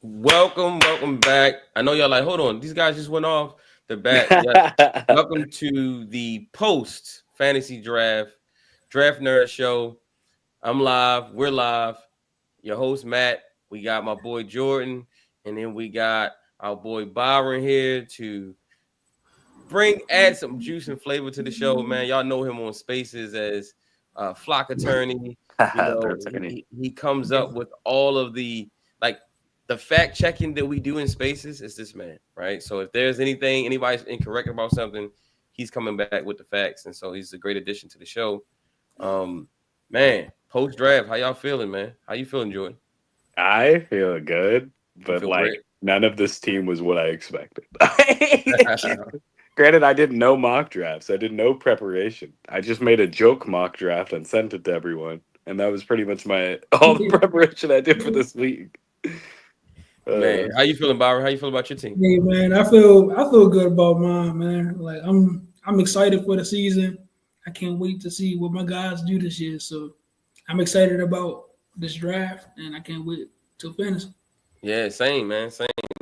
Welcome back. I know y'all like, hold on, these guys just went off the bat. Yes. Welcome to the post fantasy draft nerd show. I'm live. We're live. Your host Matt. We got my boy Jordan, and then we got our boy Byron here to add some juice and flavor to the show. Man, y'all know him on Spaces as Flock Attorney. You know, he comes up with all of the like the fact checking that we do in Spaces. Is this man, right? So if there's anybody's incorrect about something, he's coming back with the facts, and so he's a great addition to the show. Man, post draft, how y'all feeling, man? How you feeling, Jordan? I feel good, but feel like great. none of this team was what I expected. Granted, I did no mock drafts. I did no preparation. I just made a joke mock draft and sent it to everyone, and that was pretty much all the preparation I did for this week. Man, how you feeling, Byron? How you feel about your team? Hey man, I feel good about mine, man. Like I'm excited for the season. I can't wait to see what my guys do this year. So I'm excited about this draft, and I can't wait to finish. Yeah, same man.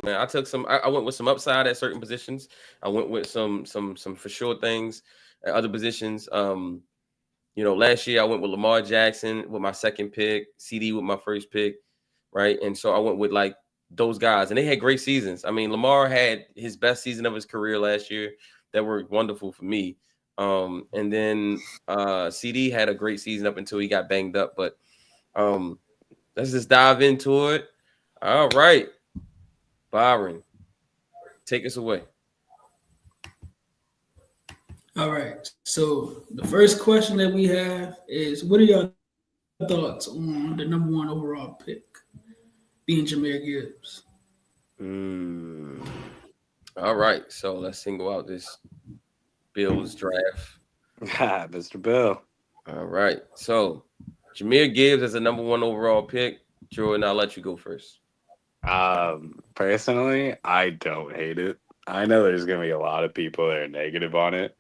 I took some. I went with some upside at certain positions. I went with some for sure things at other positions. Last year I went with Lamar Jackson with my second pick, CD with my first pick, right? And so I went with like those guys, and they had great seasons. I mean, Lamar had his best season of his career last year. That were wonderful for me. And then CD had a great season up until he got banged up. But let's just dive into it. All right, Byron, take us away. All right. So the first question that we have is, what are your thoughts on the number one overall pick being Jameer Gibbs? All right, so let's single out this Bills draft. Mr. Bill. All right, so Jameer Gibbs as a number one overall pick. Jordan, I'll let you go first. Personally, I don't hate it. I know there's gonna be a lot of people that are negative on it.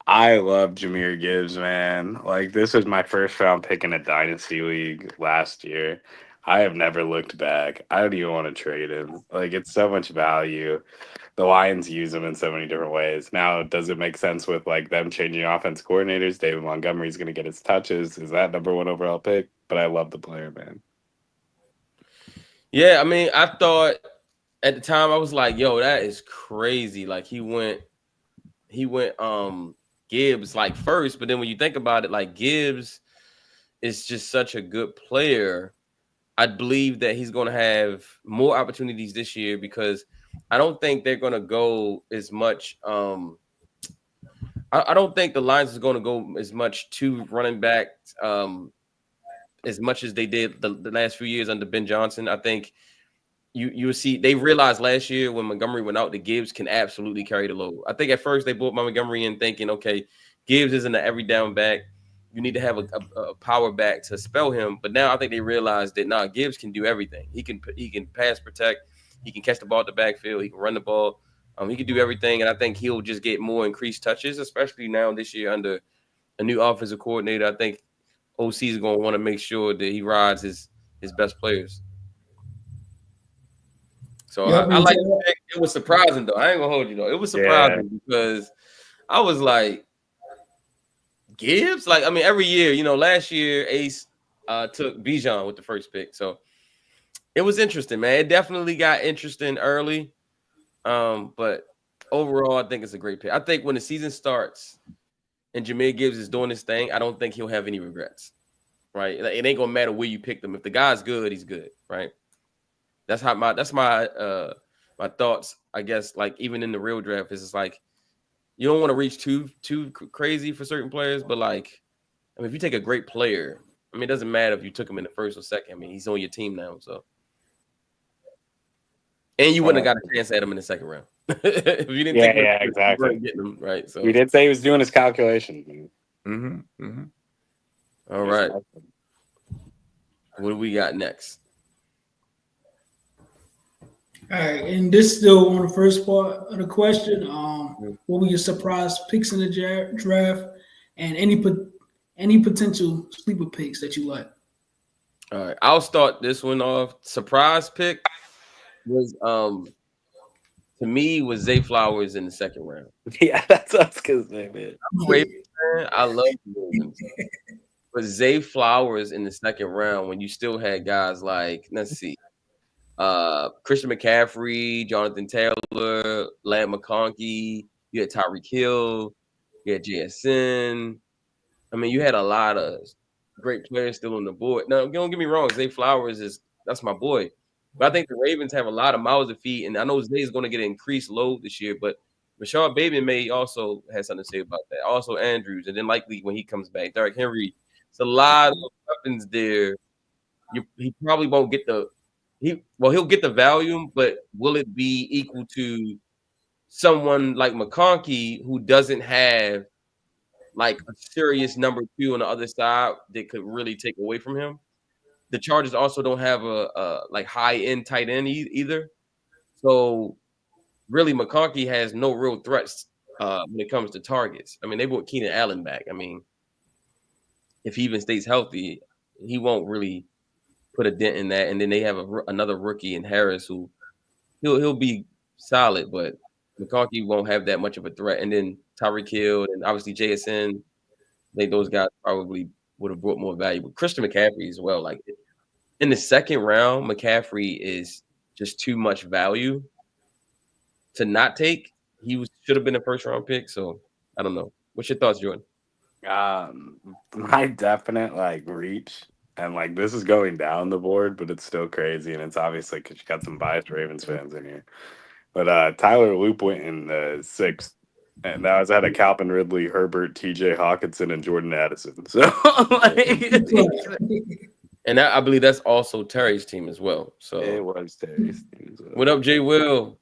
I love Jameer Gibbs, man. Like, this was my first round pick in a dynasty league last year. I have never looked back. I don't even want to trade him. Like, it's so much value. The Lions use him in so many different ways. Now, does it make sense with like them changing offense coordinators? David Montgomery's going to get his touches. Is that number one overall pick? But I love the player, man. Yeah, I mean, I thought at the time I was like, "Yo, that is crazy!" Like he went Gibbs like first, but then when you think about it, like Gibbs is just such a good player. I believe that he's going to have more opportunities this year because I don't think they're going to go as much. I don't think the Lions is going to go as much to running back as much as they did the last few years under Ben Johnson. I think you will see they realized last year when Montgomery went out that Gibbs can absolutely carry the load. I think at first they brought Montgomery in thinking, okay, Gibbs isn't an every down back. You need to have a power back to spell him. But now I think they realize that Gibbs can do everything. He can pass protect. He can catch the ball at the backfield. He can run the ball. He can do everything. And I think he'll just get more increased touches, especially now this year under a new offensive coordinator. I think OC is going to want to make sure that he rides his best players. So I like it. It was surprising, though. I ain't going to hold you, though. It was surprising because I was like, Gibbs? Like, I mean, every year, last year, Ace took Bijan with the first pick. So it was interesting, man. It definitely got interesting early. But overall, I think it's a great pick. I think when the season starts and Jameer Gibbs is doing this thing, I don't think he'll have any regrets, right? It ain't going to matter where you pick them. If the guy's good, he's good, right? That's my thoughts, I guess, like even in the real draft, is it's like, you don't want to reach too crazy for certain players, but like, I mean, if you take a great player, I mean, it doesn't matter if you took him in the first or second. I mean, he's on your team now, so. And you wouldn't have got a chance at him in the second round if you didn't. Exactly. You getting him, right. So we did say he was doing his calculation. All right. What do we got next? All right, and this still on the first part of the question. What were your surprise picks in the draft, and any potential sleeper picks that you like? All right, I'll start this one off. Surprise pick. was to me was Zay Flowers in the second round. Yeah, that's what I was gonna say, man. I'm a Ravens fan. I love the Ravens. But Zay Flowers in the second round when you still had guys like, let's see, Christian McCaffrey, Jonathan Taylor, Lamb McConkey, you had Tyreek Hill, you had JSN. I mean, you had a lot of great players still on the board. Now, don't get me wrong, Zay Flowers that's my boy. But I think the Ravens have a lot of mouths to feed, and I know Zay is going to get an increased load this year, but Rashad Bateman may also have something to say about that. Also Andrews, and then likely when he comes back, Derrick Henry. It's a lot of weapons there. He probably won't get he'll get the volume, but will it be equal to someone like McConkey who doesn't have like a serious number two on the other side that could really take away from him? The Chargers also don't have a like high end tight end either. So really, McConkey has no real threats when it comes to targets. I mean, they brought Keenan Allen back. I mean, if he even stays healthy, he won't really put a dent in that. And then they have another rookie in Harris who he'll be solid, but McConkey won't have that much of a threat. And then Tyreek Hill and obviously JSN, I think those guys probably would have brought more value. But Christian McCaffrey as well. Like in the second round, McCaffrey is just too much value to not take. Should have been a first round pick. So I don't know. What's your thoughts, Jordan? My definite like reach, and like this is going down the board, but it's still crazy, and it's obviously because you got some biased Ravens fans in here. But Tyler Loop went in the 6th, and that was out of Calvin Ridley, Herbert, T.J. Hawkinson, and Jordan Addison. So, and I believe that's also Terry's team as well. So it was Terry's team as well. What up, Jay Will?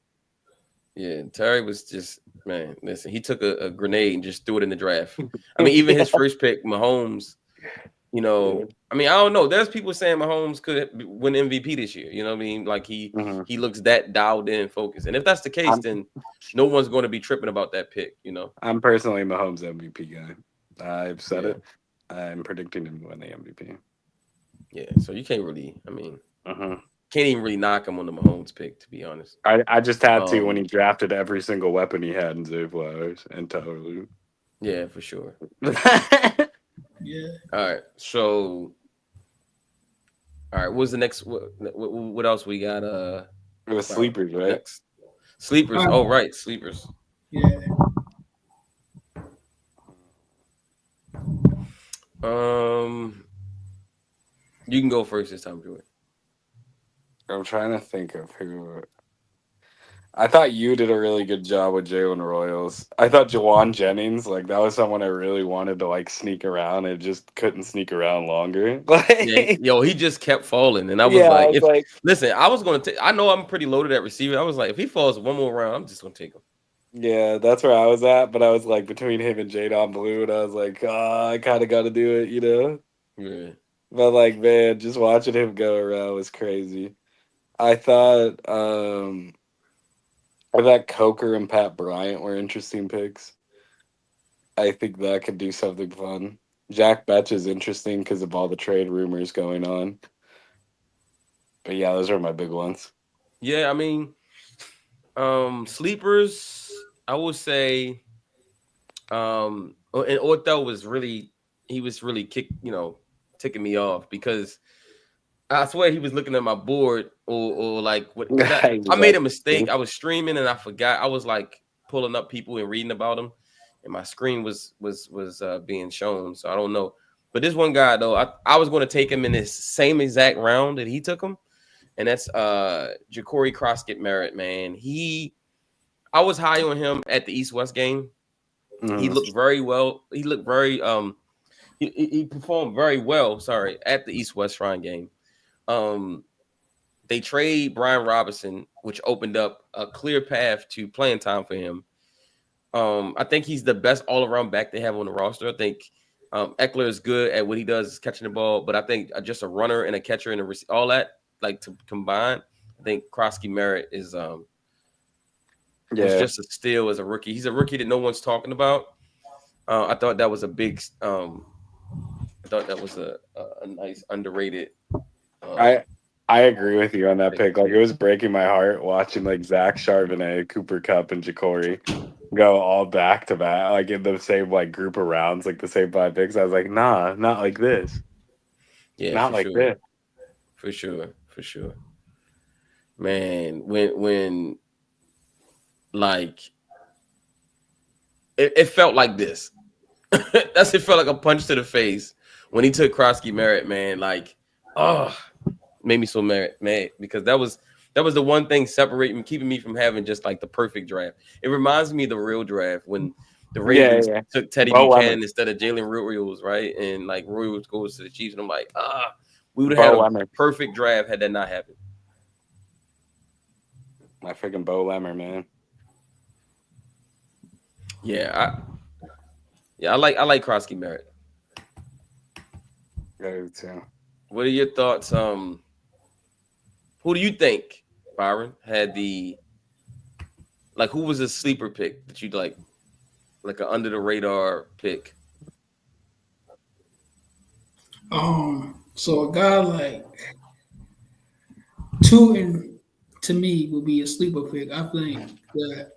Yeah, Terry was just, man, listen, he took a grenade and just threw it in the draft. I mean, even his first pick, Mahomes, I mean, I don't know. There's people saying Mahomes could win MVP this year. You know what I mean? Like he looks that dialed in and focused. And if that's the case, then no one's going to be tripping about that pick, I'm personally Mahomes MVP guy. I've said it. I'm predicting him to win the MVP. Yeah, so you can't really, I mean, can't even really knock him on the Mahomes pick, to be honest. I just had to when he drafted every single weapon he had in Zay Flowers and Tyler Loop. Yeah, for sure. Yeah. All right. So, what's the next? What else we got? It was sleepers, right? Next. Sleepers. Oh, right, sleepers. Yeah. You can go first this time, Jordan. I'm trying to think of who. I thought you did a really good job with Jalen Royals. I thought Jawan Jennings, like that was someone I really wanted to like sneak around and just couldn't sneak around longer. He just kept falling, and I was listen, I was going to take. I know I'm pretty loaded at receiver. I was like, if he falls one more round, I'm just going to take him. Yeah, that's where I was at, but I was like between him and Jadon Blue, and I was like, I kind of got to do it, Yeah. But like, man, just watching him go around was crazy. I thought Coker and Pat Bryant were interesting picks. I think that could do something fun. Jack Betch is interesting because of all the trade rumors going on. But yeah, those are my big ones. Yeah, I mean, sleepers, I would say, and Ortho was really ticking me off because I swear he was looking at my board or like what I made a mistake. I was streaming and I forgot. I was like pulling up people and reading about them, and my screen was being shown. So I don't know. But this one guy though, I was going to take him in this same exact round that he took him, and that's Ja'Cory Croskett Merritt. Man, I was high on him at the East-West game. He looked very well. He looked very he performed very well. Sorry, at the East-West Shrine game. They trade Brian Robinson, which opened up a clear path to playing time for him. I think he's the best all-around back they have on the roster. I think Eckler is good at what he does, is catching the ball, but I think just a runner and a catcher and all that, like to combine, I think Croskett Merritt is was just a steal as a rookie. He's a rookie that no one's talking about. I thought that was a big. I thought that was a nice underrated. I agree with you on that pick. Like, it was breaking my heart watching like Zach Charbonnet, Cooper Kupp, and Ja'Cory go all back to back, like in the same like group of rounds, like the same 5 picks. I was like, nah, not like this. Yeah, Not for like sure. this. For sure. Man, when like it felt like this. It felt like a punch to the face when he took Krosky Merritt, man. Like, oh, made me so mad because that was the one thing separating keeping me from having just like the perfect draft. It reminds me of the real draft when the Ravens took Teddy Buchanan instead of Jalen Royals, right? And like Royals goes to the Chiefs, and I'm like, we would have had a perfect draft had that not happened. My freaking Bo Lemmer, man. Yeah, I like Krosky Merritt. Go too. What are your thoughts? Who do you think, Byron, had the who was a sleeper pick that you'd like an under the radar pick? So a guy like Tootin to me would be a sleeper pick. I think that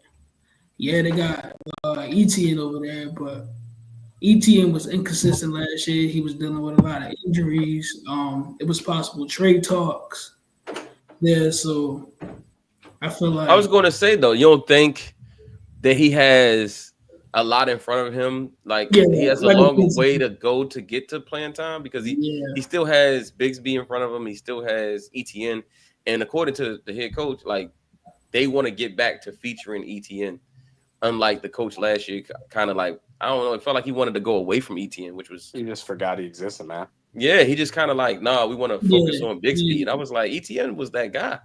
they got ETN over there, but ETN was inconsistent last year. He was dealing with a lot of injuries. It was possible trade talks there, so I feel like I was going to say though, you don't think that he has a lot in front of him? Like he has a longer way to go to get to playing time because he still has Bigsby in front of him. He still has ETN, and according to the head coach, like they want to get back to featuring ETN. Unlike the coach last year, kind of like I don't know, it felt like he wanted to go away from ETN, which was he just forgot he existed, man. Yeah, he just kind of like, we want to focus on Bigsby, and I was like, ETN was that guy.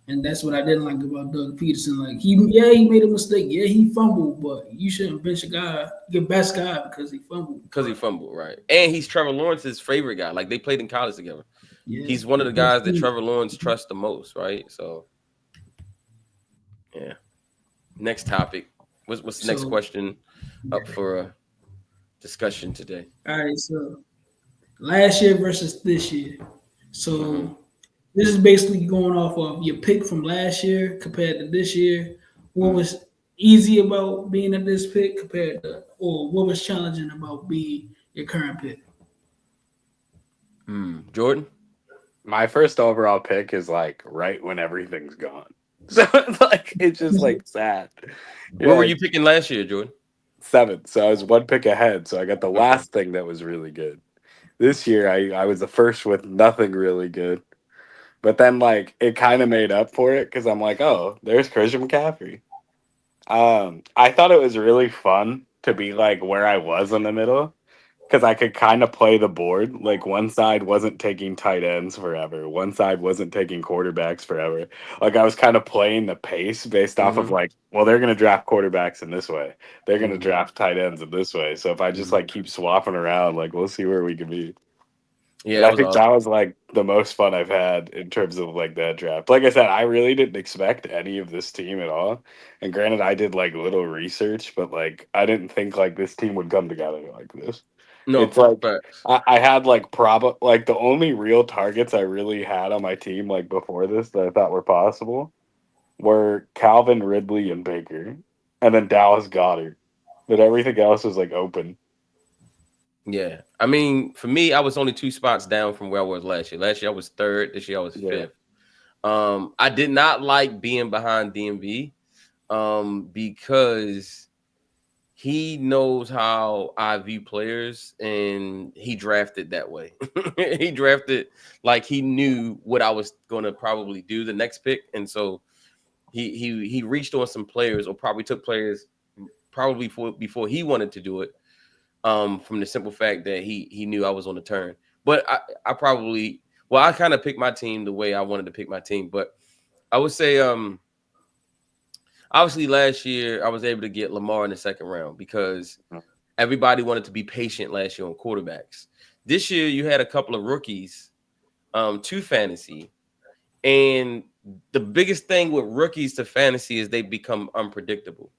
And that's what I didn't like about Doug Peterson. Like he made a mistake. Yeah, he fumbled, but you shouldn't bench your best guy because he fumbled. Right? And he's Trevor Lawrence's favorite guy. Like they played in college together. Yeah, he's one of the guys that Trevor Lawrence trusts the most, right? So, yeah. Next topic. What's the next question up for a discussion today? All right. So, last year versus this year. So. This is basically going off of your pick from last year compared to this year. What was easy about being at this pick compared to, or what was challenging about being your current pick? Jordan? My first overall pick is like right when everything's gone. So like it's just like sad. Where were you picking last year, Jordan? 7th. So I was 1 pick ahead. So I got the last thing that was really good. This year I was the first with nothing really good. But then, like, it kind of made up for it because I'm like, oh, there's Christian McCaffrey. I thought it was really fun to be, like, where I was in the middle because I could kind of play the board. Like, one side wasn't taking tight ends forever. One side wasn't taking quarterbacks forever. Like, I was kind of playing the pace based off of, like, well, they're going to draft quarterbacks in this way. They're going to draft tight ends in this way. So if I just, like, keep swapping around, like, we'll see where we can be. Yeah, I think that was like the most fun I've had in terms of like that draft. Like I said, I really didn't expect any of this team at all. And granted, I did like little research, but like I didn't think like this team would come together like this. No, it's like I had like like the only real targets I really had on my team like before this that I thought were possible were Calvin Ridley and Baker, and then Dallas Goedert. But everything else was like open. Yeah, I mean, for me, I was only 2 spots down from where I was last year. Last year I was 3rd. This year I was 5th. I did not like being behind DMV because he knows how I view players, and he drafted that way. He drafted like he knew what I was going to probably do the next pick, and so he reached on some players, or probably took players probably before he wanted to do it. From the simple fact that he knew I was on the turn. But I kind of picked my team the way I wanted to pick my team. But I would say, obviously last year I was able to get Lamar in the 2nd round because everybody wanted to be patient last year on quarterbacks. This year you had a couple of rookies to fantasy. And the biggest thing with rookies to fantasy is they become unpredictable.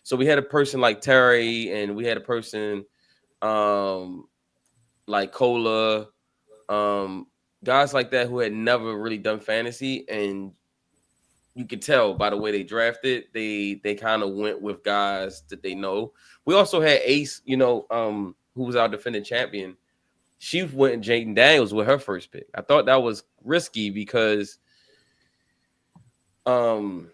So we had a person like Terry, and we had a person like Cola, guys like that who had never really done fantasy, and you could tell by the way they drafted, they kind of went with guys that they know. We also had Ace, who was our defending champion. She went Jaden Daniels with her first pick. I thought that was risky because I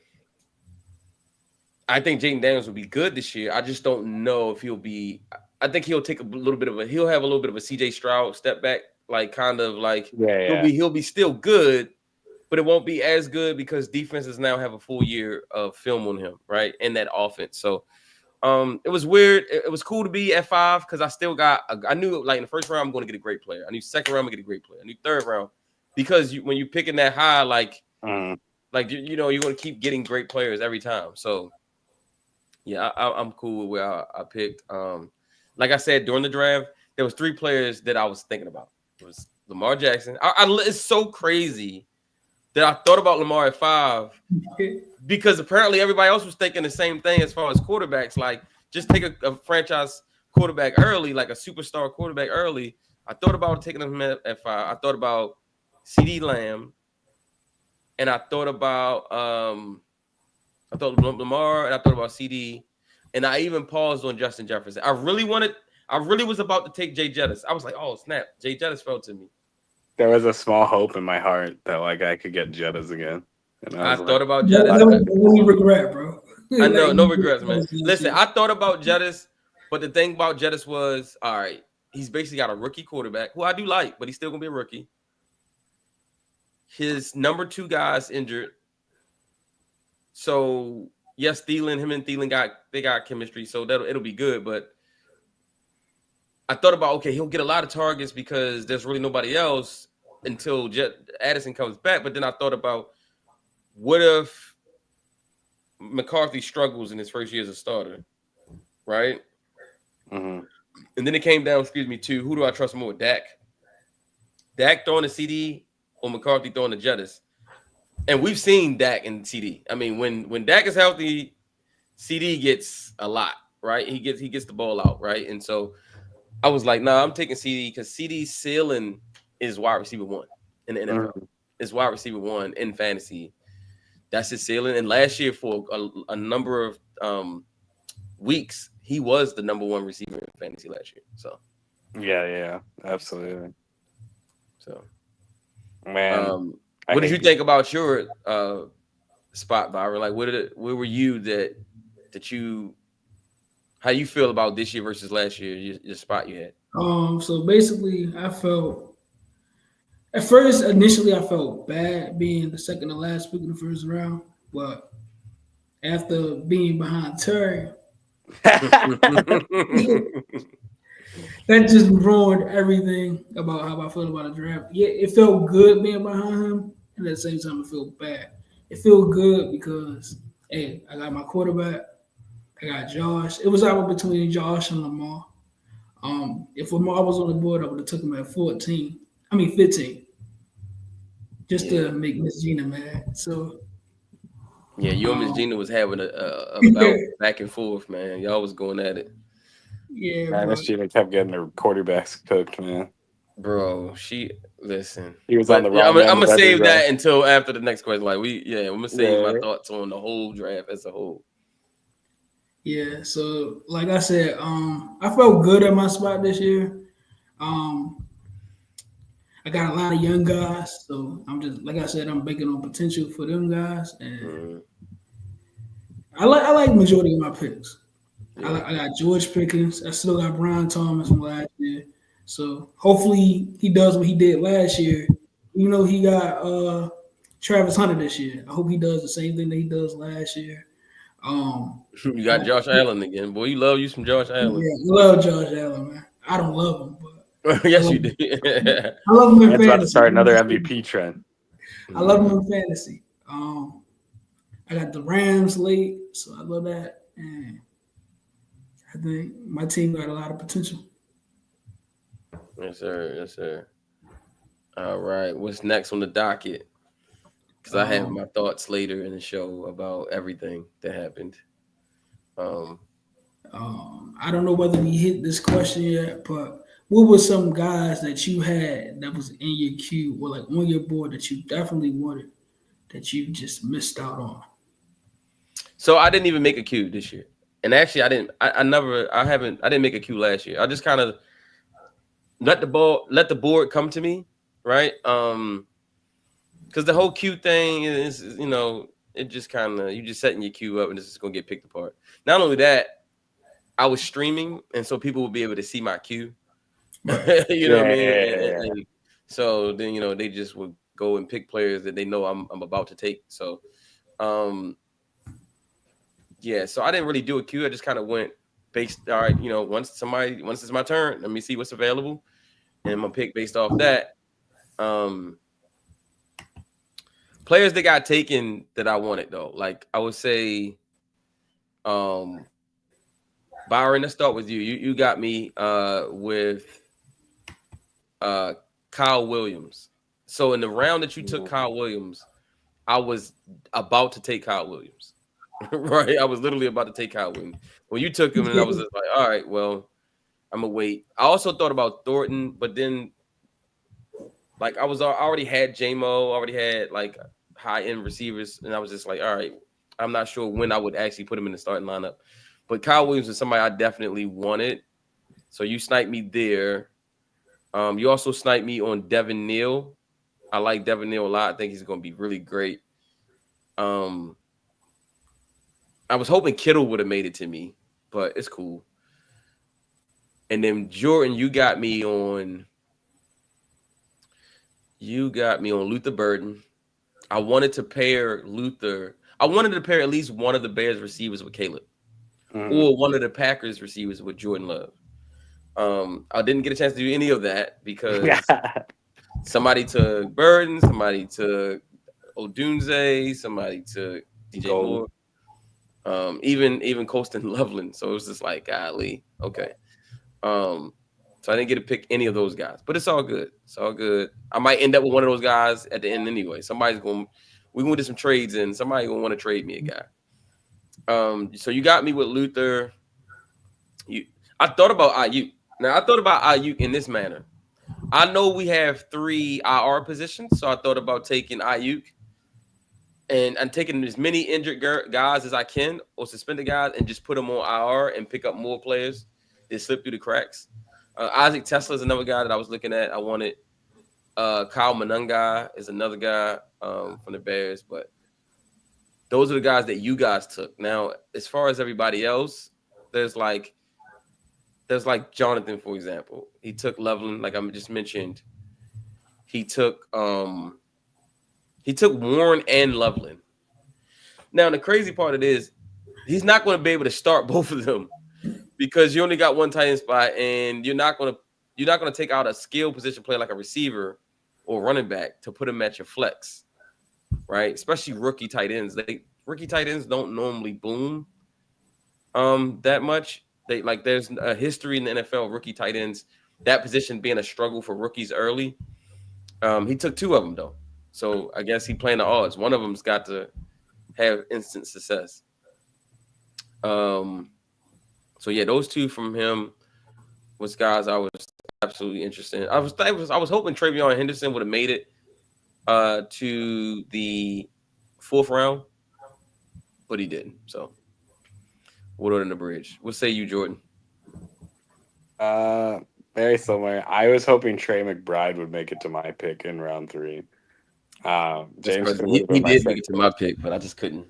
think Jaden Daniels will be good this year. I just don't know if he'll be. I think he'll take he'll have a little bit of a CJ Stroud step back, like kind of like he'll be still good, but it won't be as good because defenses now have a full year of film on him, right? In that offense. So it was weird. It was cool to be at 5 because I knew like in the first round I'm going to get a great player. I knew second round I'm going to get a great player. I knew third round because when you're picking that high, like you're going to keep getting great players every time. So yeah, I'm cool with where I picked. Like I said during the draft, there was 3 players that I was thinking about. It was Lamar Jackson. It's so crazy that I thought about Lamar at 5 because apparently everybody else was thinking the same thing as far as quarterbacks. Like, just take a franchise quarterback early, like a superstar quarterback early. I thought about taking him at 5. I thought about CeeDee Lamb, and I thought about Lamar, and I thought about CD, and I even paused on Justin Jefferson. I really was about to take Jay Jettis. I was like, oh snap, Jay Jettis fell to me. There was a small hope in my heart that like I could get Jettis again. And I thought about Jettis. No regret, bro. I know, no regrets, man. Listen, I thought about Jettis, but the thing about Jettis was, all right, he's basically got a rookie quarterback who I do like, but he's still gonna be a rookie. His number 2 guy's injured. So yes, him and Thielen got chemistry, so it'll be good. But I thought about, okay, he'll get a lot of targets because there's really nobody else until Addison comes back. But then I thought about, what if McCarthy struggles in his first year as a starter, right? Mm-hmm. And then it came down, to who do I trust more, Dak throwing a CD or McCarthy throwing the Jettis? And we've seen Dak and CD. I mean, when Dak is healthy, CD gets a lot, right? He gets the ball out, right? And so I was like, nah, I'm taking CD because CD's ceiling is wide receiver 1 in the NFL. Mm-hmm. It's wide receiver 1 in fantasy. That's his ceiling. And last year, for a number of weeks, he was the number 1 receiver in fantasy last year. So yeah, absolutely. So, man. What did you think about your spot, Byron? Like, where were you that you? How you feel about this year versus last year? Your spot you had. So basically, I felt initially I felt bad being the second to last pick in the first round, but after being behind Terry, that just ruined everything about how I felt about the draft. Yeah, it felt good being behind him, and at the same time, it felt bad. It felt good because, hey, I got my quarterback. I got Josh. It was out between Josh and Lamar. If Lamar was on the board, I would have took him at 15. Just to make Miss Gina mad. So, yeah, you and Miss Gina was having a bout back and forth, man. Y'all was going at it. Yeah, man, Miss Gina kept getting her quarterbacks cooked, man. Bro, listen. He was on the wrong. I'm gonna save that until after the next question. Like I'm gonna save my thoughts on the whole draft as a whole. Yeah, so like I said, I felt good at my spot this year. I got a lot of young guys, so I'm just like I said, I'm banking on potential for them guys, and I like majority of my picks. Yeah. I got George Pickens. I still got Brian Thomas from last year. So hopefully he does what he did last year. You know, he got Travis Hunter this year. I hope he does the same thing that he does last year. You got Josh Allen again. Boy, you love you some Josh Allen. Yeah, I love Josh Allen, man. I don't love him, but yes, you do. I love him in fantasy. About to start another MVP trend. I love him in fantasy. I got the Rams late, so I love that. And I think my team got a lot of potential. Yes, sir. Yes, sir. All right. What's next on the docket? Because I have my thoughts later in the show about everything that happened. I don't know whether we hit this question yet, but what were some guys that you had that was in your queue or like on your board that you definitely wanted that you just missed out on? So I didn't even make a queue this year. And actually I didn't make a queue last year. I just kind of let the board come to me, right? Because the whole queue thing is, it just kind of, you just setting your queue up and it's just gonna get picked apart. Not only that, I was streaming, and so people will be able to see my queue. Know what I mean? And so then they just would go and pick players that they know I'm about to take. So, so I didn't really do a queue. I just kind of went based. All right, once it's my turn, let me see what's available, and I'm gonna pick based off that. Players that got taken that I wanted though, like I would say, Byron, let's start with you. You got me with Kyle Williams. So in the round that you took Kyle Williams, I was about to take Kyle Williams. Right? I was literally about to take Kyle Williams. When you took him, and I was just like, all right, well, I'm gonna wait. I also thought about Thornton, but then like I already had J-Mo, already had like high-end receivers, and I was just like, all right, I'm not sure when I would actually put him in the starting lineup. But Kyle Williams is somebody I definitely wanted. So you sniped me there. You also sniped me on Devin Neal. I like Devin Neal a lot. I think he's going to be really great. I was hoping Kittle would have made it to me, but it's cool. And then Jordan, you got me on Luther Burden. I wanted to pair Luther. I wanted to pair at least one of the Bears receivers with Caleb, or one of the Packers receivers with Jordan Love. I didn't get a chance to do any of that because somebody took Burden, somebody took Odunze, somebody took DJ Moore, even Colston Loveland. So it was just like, golly, okay. So I didn't get to pick any of those guys, but it's all good. It's all good. I might end up with one of those guys at the end anyway. We're going to do some trades, and somebody's going to want to trade me a guy. So you got me with Luther. I thought about Ayuk. Now, I thought about Ayuk in this manner. I know we have 3 IR positions, so I thought about taking Ayuk and taking as many injured guys as I can or suspended guys and just put them on IR and pick up more players that slip through the cracks. Isaac Tesla is another guy that I was looking at. I wanted Kyle Monunga is another guy from the Bears, but those are the guys that you guys took. Now, as far as everybody else, there's like Jonathan, for example. He took Loveland, like I just mentioned. He took Warren and Loveland. Now, the crazy part of it is he's not going to be able to start both of them because you only got one tight end spot, and you're not going to take out a skill position player like a receiver or running back to put him at your flex, right? Especially rookie tight ends. Rookie tight ends don't normally boom that much. There's a history in the NFL, rookie tight ends, that position being a struggle for rookies early. He took 2 of them, though. So I guess he playing the odds. One of them's got to have instant success. So yeah, those 2 from him was guys I was absolutely interested in. I was hoping Travion Henderson would have made it to the 4th round, but he didn't. So water in the bridge. What say you, Jordan? Very similar. I was hoping Trey McBride would make it to my pick in round 3. James, he did make it to my pick, but I just couldn't.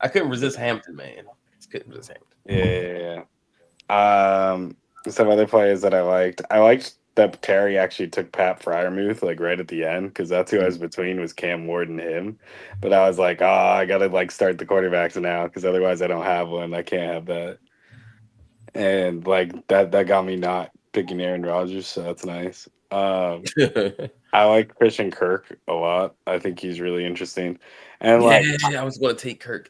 I couldn't resist Hampton, man. Just couldn't resist Hampton. Yeah. Some other players that I liked that Terry actually took Pat Freiermuth like right at the end because that's who I was between was Cam Ward and him. But I was like, I gotta like start the quarterbacks now because otherwise I don't have one. I can't have that. And like that got me not picking Aaron Rodgers, so that's nice. I like Christian Kirk a lot. I think he's really interesting. And I was going to take Kirk.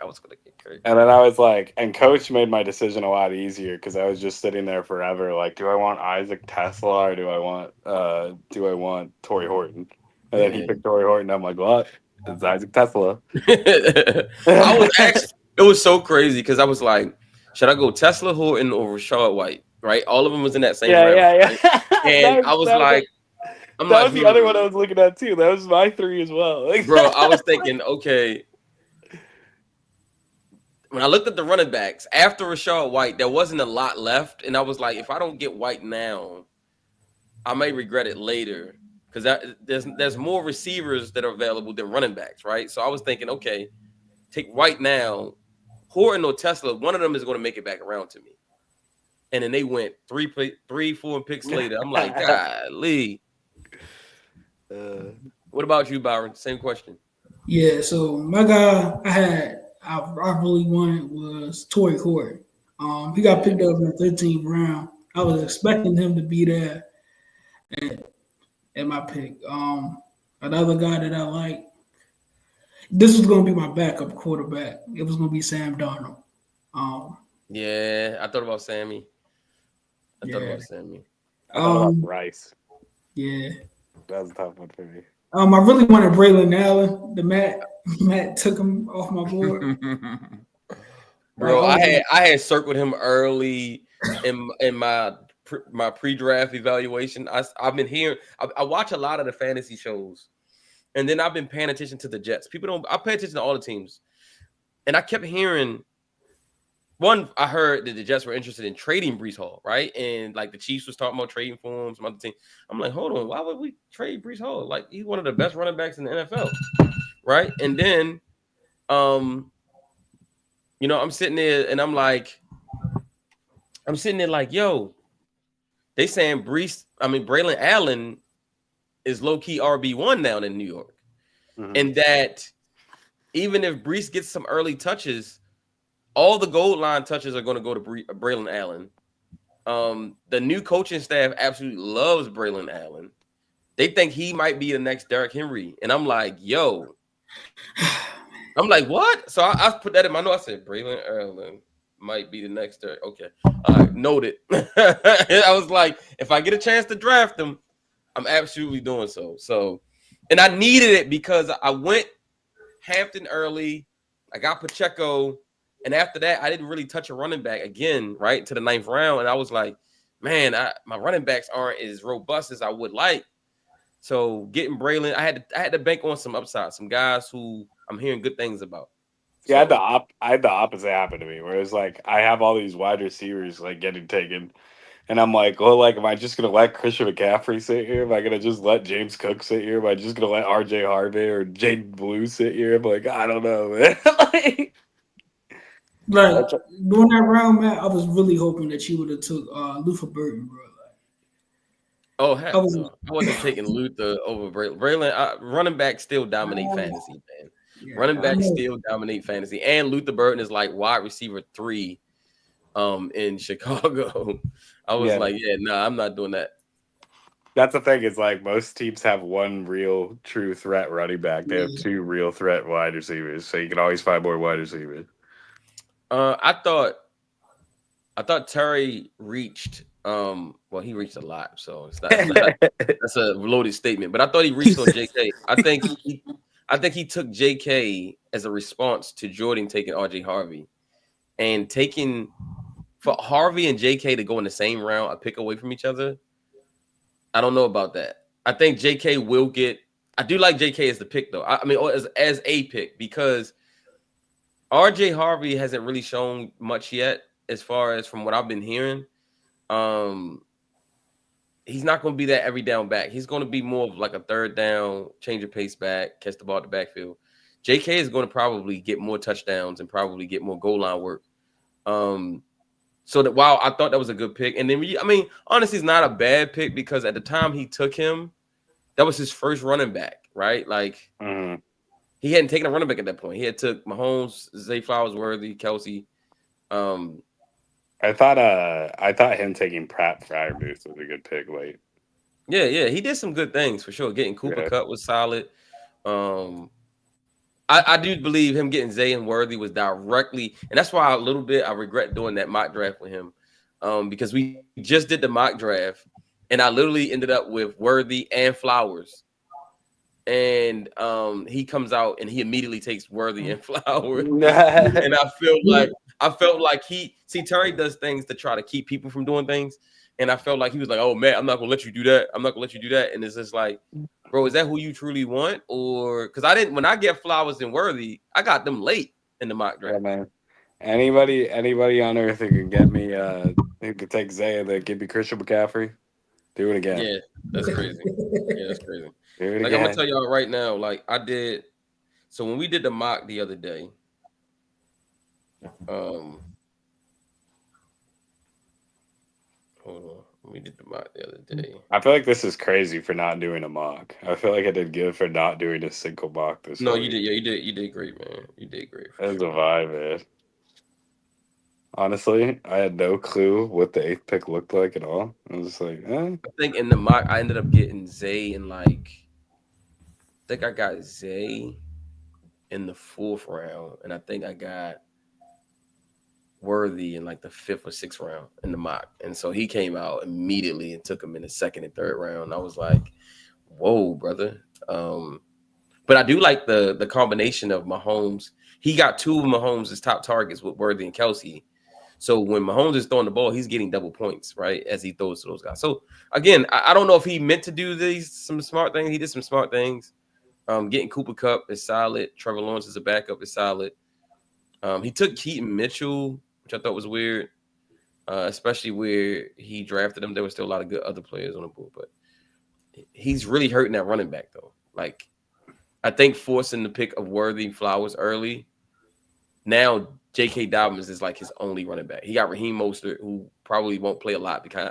And then I was like, and Coach made my decision a lot easier because I was just sitting there forever. Like, do I want Isaac Tesla or do I want Torrey Horton? And then he picked Torrey Horton. I'm like, what? It's Isaac Tesla. It was so crazy because I was like, should I go Tesla, Horton, or Rashad White? Right? All of them was in that same round. Yeah. Right? And I was like, that was the other one I was looking at too. That was my 3 as well. Bro, I was thinking, okay. When I looked at the running backs after Rachaad White, there wasn't a lot left, and I was like, if I don't get White now, I may regret it later because there's more receivers that are available than running backs, right? So I was thinking, okay, take White now, Horton or Tesla, one of them is going to make it back around to me. And then they went 4 picks later. I'm like, golly. What about you, Byron? Same question. Yeah, so my guy I really wanted was Torrey Horton. He got picked up in the 13th round. I was expecting him to be there at my pick. Another guy that I like, this was going to be my backup quarterback. It was going to be Sam Darnold. Yeah, I thought about Sammy. I thought about Sammy. Rice. Yeah. That was a tough one for me. I really wanted Braylon Allen. Matt took him off my board. Bro, I had circled him early in my pre-draft evaluation. I've been hearing. I watch a lot of the fantasy shows, and then I've been paying attention to the Jets. I pay attention to all the teams, and I kept hearing. One, I heard that the Jets were interested in trading Breece Hall, right? And like the Chiefs was talking about trading for him, some other team. I'm like, hold on, why would we trade Breece Hall? Like, he's one of the best running backs in the NFL, right? And then, I'm sitting there and I'm sitting there like, yo, they saying Braylon Allen is low-key RB1 now in New York. Mm-hmm. And that even if Breece gets some early touches, all the goal line touches are going to go to Braylon Allen. The new coaching staff absolutely loves Braylon Allen. They think he might be the next Derrick Henry. And I'm like, yo. I'm like, what? So I put that in my note. I said, Braylon Allen might be the next Derrick. Okay. All right, noted. I was like, if I get a chance to draft him, I'm absolutely doing so. So, and I needed it because I went Hampton early. I got Pacheco. And after that, I didn't really touch a running back again, right, to the 9th round. And I was like, man, my running backs aren't as robust as I would like. So getting Braylon, I had to bank on some upside, some guys who I'm hearing good things about. Yeah, I had the opposite happen to me, where it's like I have all these wide receivers like getting taken, and I'm like, well, like, am I just gonna let Christian McCaffrey sit here? Am I gonna just let James Cook sit here? Am I just gonna let RJ Harvey or Jaden Blue sit here? I'm like, I don't know, man. Like during that round, man, I was really hoping that you would have took Luther Burton, bro. Oh, heck no. I wasn't taking Luther over Braylon. Braylon, running back still dominate fantasy, man. Yeah, running back still dominate fantasy. And Luther Burton is like wide receiver 3 in Chicago. I was like, I'm not doing that. That's the thing. It's like most teams have one real true threat running back. They have 2 real threat wide receivers. So you can always find more wide receivers. I thought Terry reached he reached a lot, so it's not that's a loaded statement. But I thought he reached on JK. I think he took JK as a response to Jordan taking RJ Harvey, and taking for Harvey and JK to go in the same round, a pick away from each other. I don't know about that. I think JK will get. I do like JK as the pick though. I mean, as a pick, because RJ Harvey hasn't really shown much yet, as far as from what I've been hearing. He's not going to be that every down back. He's going to be more of like a third down, change of pace back, catch the ball at the backfield. JK is going to probably get more touchdowns and probably get more goal line work. So that while I thought that was a good pick, and then honestly, it's not a bad pick because at the time he took him, that was his first running back, right? Like he hadn't taken a running back at that point. He had took Mahomes, Zay Flowers, Worthy, Kelsey. I thought him taking Pratt Freiermuth was a good pick late. Yeah, he did some good things for sure. Getting Cooper Kupp was solid. I do believe him getting Zay and Worthy was directly, and that's why a little bit I regret doing that mock draft with him, because we just did the mock draft, and I literally ended up with Worthy and Flowers, and he comes out and he immediately takes Worthy and Flowers, and I felt like Terry does things to try to keep people from doing things. And I felt like he was like, "Oh man, I'm not gonna let you do that. I'm not gonna let you do that." And it's just like, bro, is that who you truly want? Or because I didn't when I get Flowers and Worthy, I got them late in the mock draft. Yeah, man. Anybody on earth who can get me who could take Zay and then give me Christian McCaffrey, do it again. Yeah, that's crazy. Yeah, that's crazy. Do it Like again. I'm gonna tell y'all right now, like I did. So when we did the mock the other day, hold on. We did the mock the other day. I feel like this is crazy for not doing a mock. I feel like I did good for not doing a single mock this No, week. you did. Yeah, you did great, man. You did great. That's a vibe, man. Honestly, I had no clue what the 8th pick looked like at all. I was just like, I think in the mock, I ended up getting Zay in like, I think I got Zay in the 4th round, and I think I got Worthy in like the 5th or 6th round in the mock. And so he came out immediately and took him in the 2nd and 3rd round. I was like, whoa, brother. But I do like the combination of Mahomes. He got 2 of Mahomes' top targets with Worthy and Kelsey. So when Mahomes is throwing the ball, he's getting double points, right, as he throws to those guys. So again, I don't know if he meant to do some smart things. He did some smart things. Getting Cooper Kupp is solid. Trevor Lawrence as a backup is solid. He took Keaton Mitchell, which I thought was weird, especially where he drafted him. There were still a lot of good other players on the board, but he's really hurting that running back though. Like I think forcing the pick of Worthy Flowers early. Now J.K. Dobbins is like his only running back. He got Raheem Mostert, who probably won't play a lot because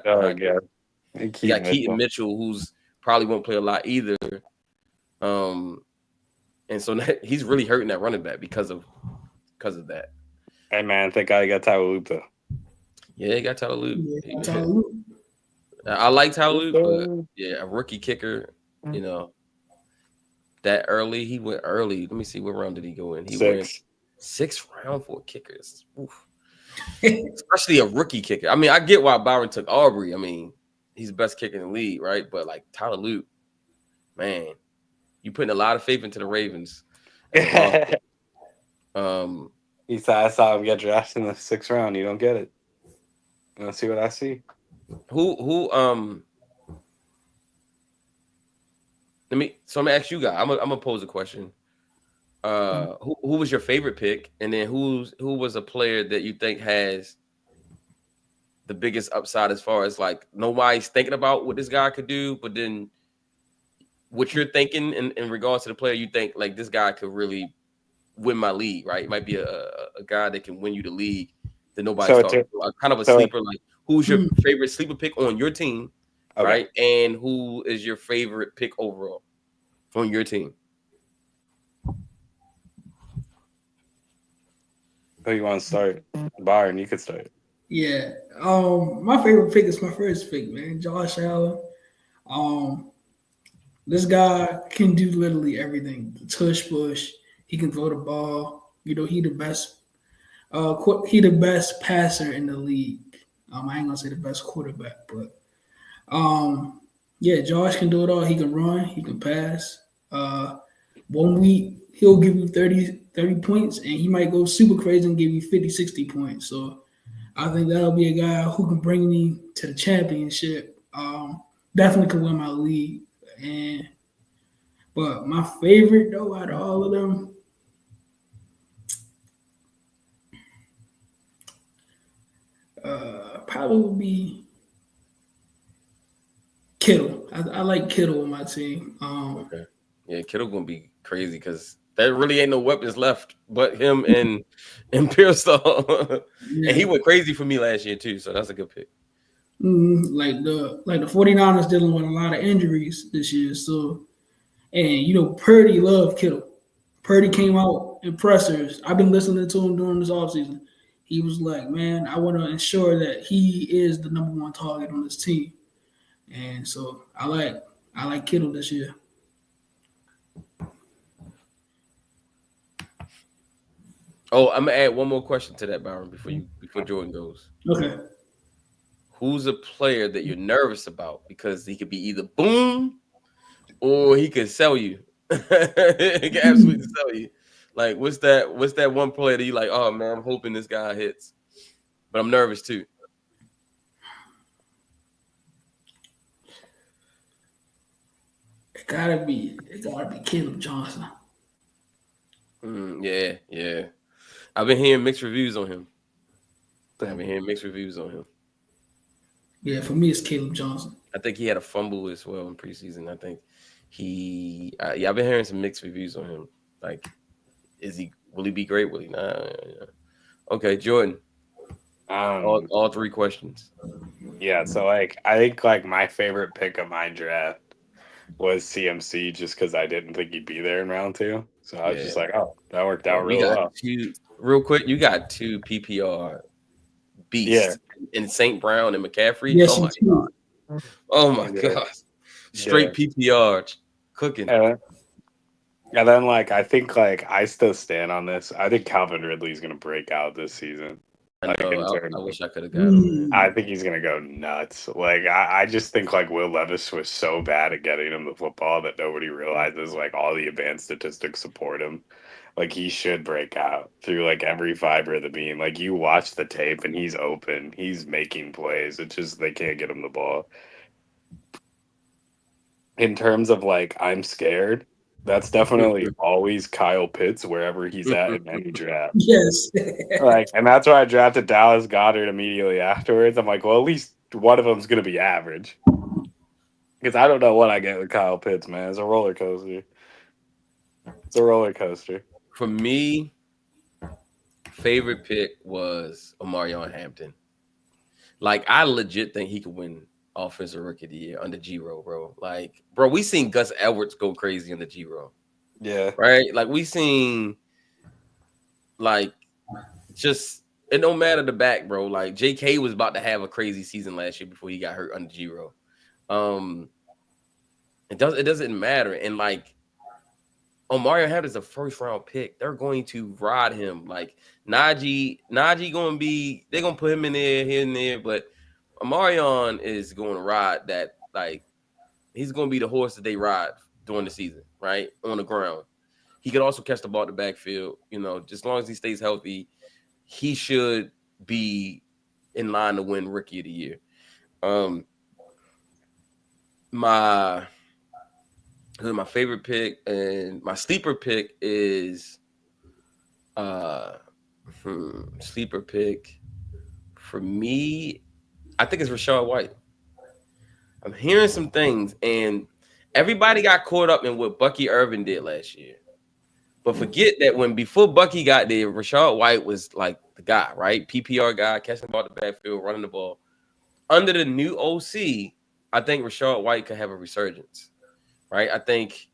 he got Keaton Mitchell, who's probably won't play a lot either. And so he's really hurting that running back because of that. hey man, thank God he got Tyler Loop though. Yeah, he got Tyler Loop. Yeah, Tyler Loop. I like Tyler Loop, but yeah, a rookie kicker, you know, that early. He went early. Let me see, what round did he go in? He went 6th round for kickers. Especially a rookie kicker. I mean, I get why Byron took Aubrey. I mean, he's the best kicker in the league, right? But like Tyler Loop, man, you putting a lot of faith into the Ravens. He said, I saw him get drafted in the 6th round. You don't get it. You want to see what I see? Who let me ask you guys. I'm gonna pose a question. Who was your favorite pick, and then who was a player that you think has the biggest upside as far as like nobody's thinking about what this guy could do, but then what you're thinking in regards to the player, you think like this guy could really win my league, right? It might be a guy that can win you the league that nobody's talking about. Kind of a sleeper. Like who's your favorite sleeper pick on your team, right? And who is your favorite pick overall on your team? Who you want to start? Byron, you could start. Yeah. My favorite pick is my first pick, man. Josh Allen. This guy can do literally everything. Tush push. He can throw the ball. You know, he the best passer in the league. I ain't gonna say the best quarterback, but yeah, Josh can do it all. He can run, he can pass. 1 week he'll give you 30 points, and he might go super crazy and give you 50, 60 points. So I think that'll be a guy who can bring me to the championship. Definitely can win my league. But my favorite though out of all of them, probably would be Kittle. I like Kittle on my team. Okay. Yeah, Kittle gonna be crazy because there really ain't no weapons left but him and Pearsall. Yeah. And he went crazy for me last year too, so that's a good pick. Like the 49ers dealing with a lot of injuries this year. So, and you know, Purdy loved Kittle. Purdy came out in pressers. I've been listening to him during this offseason. He was like, man, I want to ensure that he is the number 1 target on this team. And so I like Kittle this year. Oh, I'm gonna add one more question to that, Byron, before Jordan goes. Okay. Who's a player that you're nervous about because he could be either boom or he could sell you? He can absolutely sell you. Like, what's that one player that you like? Oh man, I'm hoping this guy hits, but I'm nervous too. It gotta be Caleb Johnson. Yeah. I've been hearing mixed reviews on him. Yeah, for me, it's Caleb Johnson. I think he had a fumble as well in preseason. I think I've been hearing some mixed reviews on him. Like, will he be great? Will he not? Yeah. Okay, Jordan. All three questions. Yeah, so like I think like my favorite pick of my draft was CMC just because I didn't think he'd be there in round 2. So I was just like, oh, that worked out real well. Real quick, you got 2 PPR beasts in St. Brown and McCaffrey. Yes, oh my God. Straight PPR cooking. And then like I think like I still stand on this. I think Calvin Ridley's gonna break out this season. I wish I could have got him. I think he's gonna go nuts. Like I just think like Will Levis was so bad at getting him the football that nobody realizes like all the advanced statistics support him. Like he should break out through like every fiber of the beam. Like you watch the tape and he's open. He's making plays. It's just they can't get him the ball. In terms of like I'm scared, that's definitely always Kyle Pitts wherever he's at in any draft. Yes. Like, and that's why I drafted Dallas Goedert immediately afterwards. I'm like, well, at least one of them's gonna be average. Because I don't know what I get with Kyle Pitts, man. It's a roller coaster. For me, favorite pick was Omarion Hampton. Like, I legit think he could win Offensive Rookie of the Year under G-Row, bro. Like, bro, we seen Gus Edwards go crazy under G-Row. Yeah. Right? Like, we seen, like, just, it don't matter the back, bro. Like, J.K. was about to have a crazy season last year before he got hurt under G-Row. It doesn't matter. And, like, Omarion Hampton's a first-round pick. They're going to ride him. Like, Najee going to be, they're going to put him in there, here and there, but Omarion is going to ride that, like, he's going to be the horse that they ride during the season, right, on the ground. He could also catch the ball in the backfield. You know, just as long as he stays healthy, he should be in line to win Rookie of the Year. My favorite pick and my sleeper pick is sleeper pick for me, I think it's Rachaad White. I'm hearing some things, and everybody got caught up in what Bucky Irvin did last year. But forget that before Bucky got there, Rachaad White was like the guy, right? PPR guy, catching the ball in the backfield, running the ball. Under the new OC, I think Rachaad White could have a resurgence, right? I think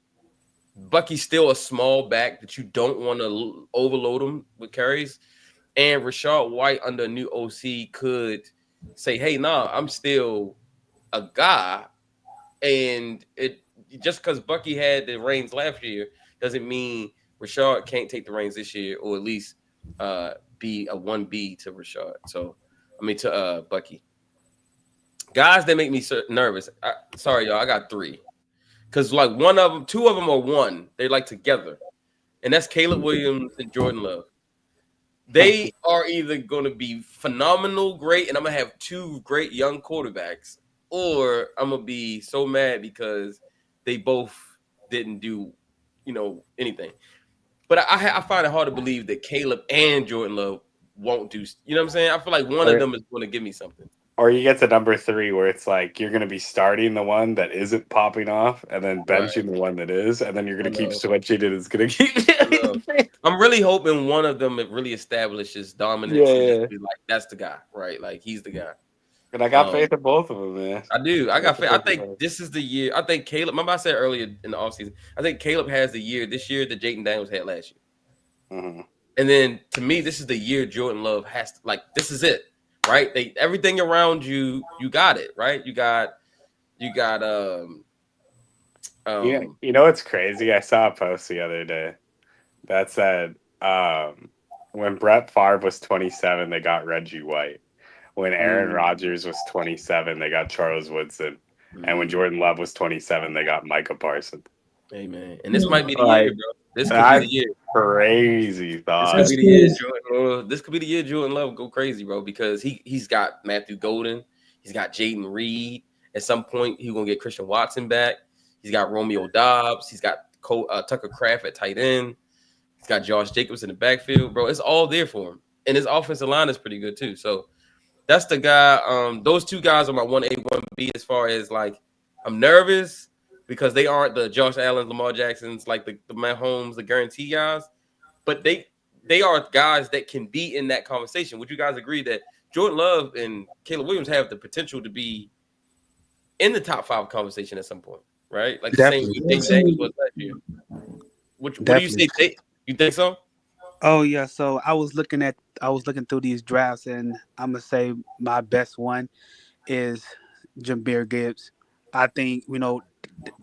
Bucky's still a small back that you don't want to overload him with carries. And Rachaad White under a new OC could say, hey, I'm still a guy. And it just because Bucky had the reins last year doesn't mean Rachaad can't take the reins this year, or at least be a 1B to Rachaad. To Bucky. Guys that make me nervous. Sorry, y'all. I got 3. Because like 2 of them are one. They're like together. And that's Caleb Williams and Jordan Love. They are either going to be phenomenal, great, and I'm going to have 2 great young quarterbacks, or I'm going to be so mad because they both didn't do, anything. But I find it hard to believe that Caleb and Jordan Love won't do, you know what I'm saying? I feel like one of them is going to give me something. Or you get to number 3 where it's like you're going to be starting the one that isn't popping off and then benching the one that is, and then you're going to keep switching and it's going to keep. I'm really hoping one of them really establishes dominance. Yeah. Like, that's the guy, right? Like, he's the guy. And I got faith in both of them, man. I do. I got faith. I think this is the year. I think Caleb, remember I said earlier in the offseason, I think Caleb has the year this year that Jayden Daniels had last year. Mm-hmm. And then, to me, this is the year Jordan Love has to, like, this is it. Right, everything around you got it right. You got. Yeah, you know what's crazy? I saw a post the other day that said when Brett Favre was 27, they got Reggie White. When Aaron Rodgers was 27, they got Charles Woodson, and when Jordan Love was 27, they got Micah Parsons. Hey man, and this might be the year, bro. This could be the year. Crazy thought. This could be the year Jordan Love go crazy, bro, because he's got Matthew Golden, he's got Jaden Reed. At some point, he's gonna get Christian Watson back. He's got Romeo Dobbs. He's got Tucker Kraft at tight end. He's got Josh Jacobs in the backfield, bro. It's all there for him, and his offensive line is pretty good too. So that's the guy. Those two guys are my 1A, 1B as far as like I'm nervous because they aren't the Josh Allen, Lamar Jacksons, like the Mahomes, the guarantee guys, but they are guys that can be in that conversation. Would you guys agree that Jordan Love and Caleb Williams have the potential to be in the top 5 conversation at some point, right? Like the same way Daniels was last year. What do you say, Tate? You think so? Oh yeah. So I was looking through these drafts, and I'm gonna say my best one is Jahmyr Gibbs. I think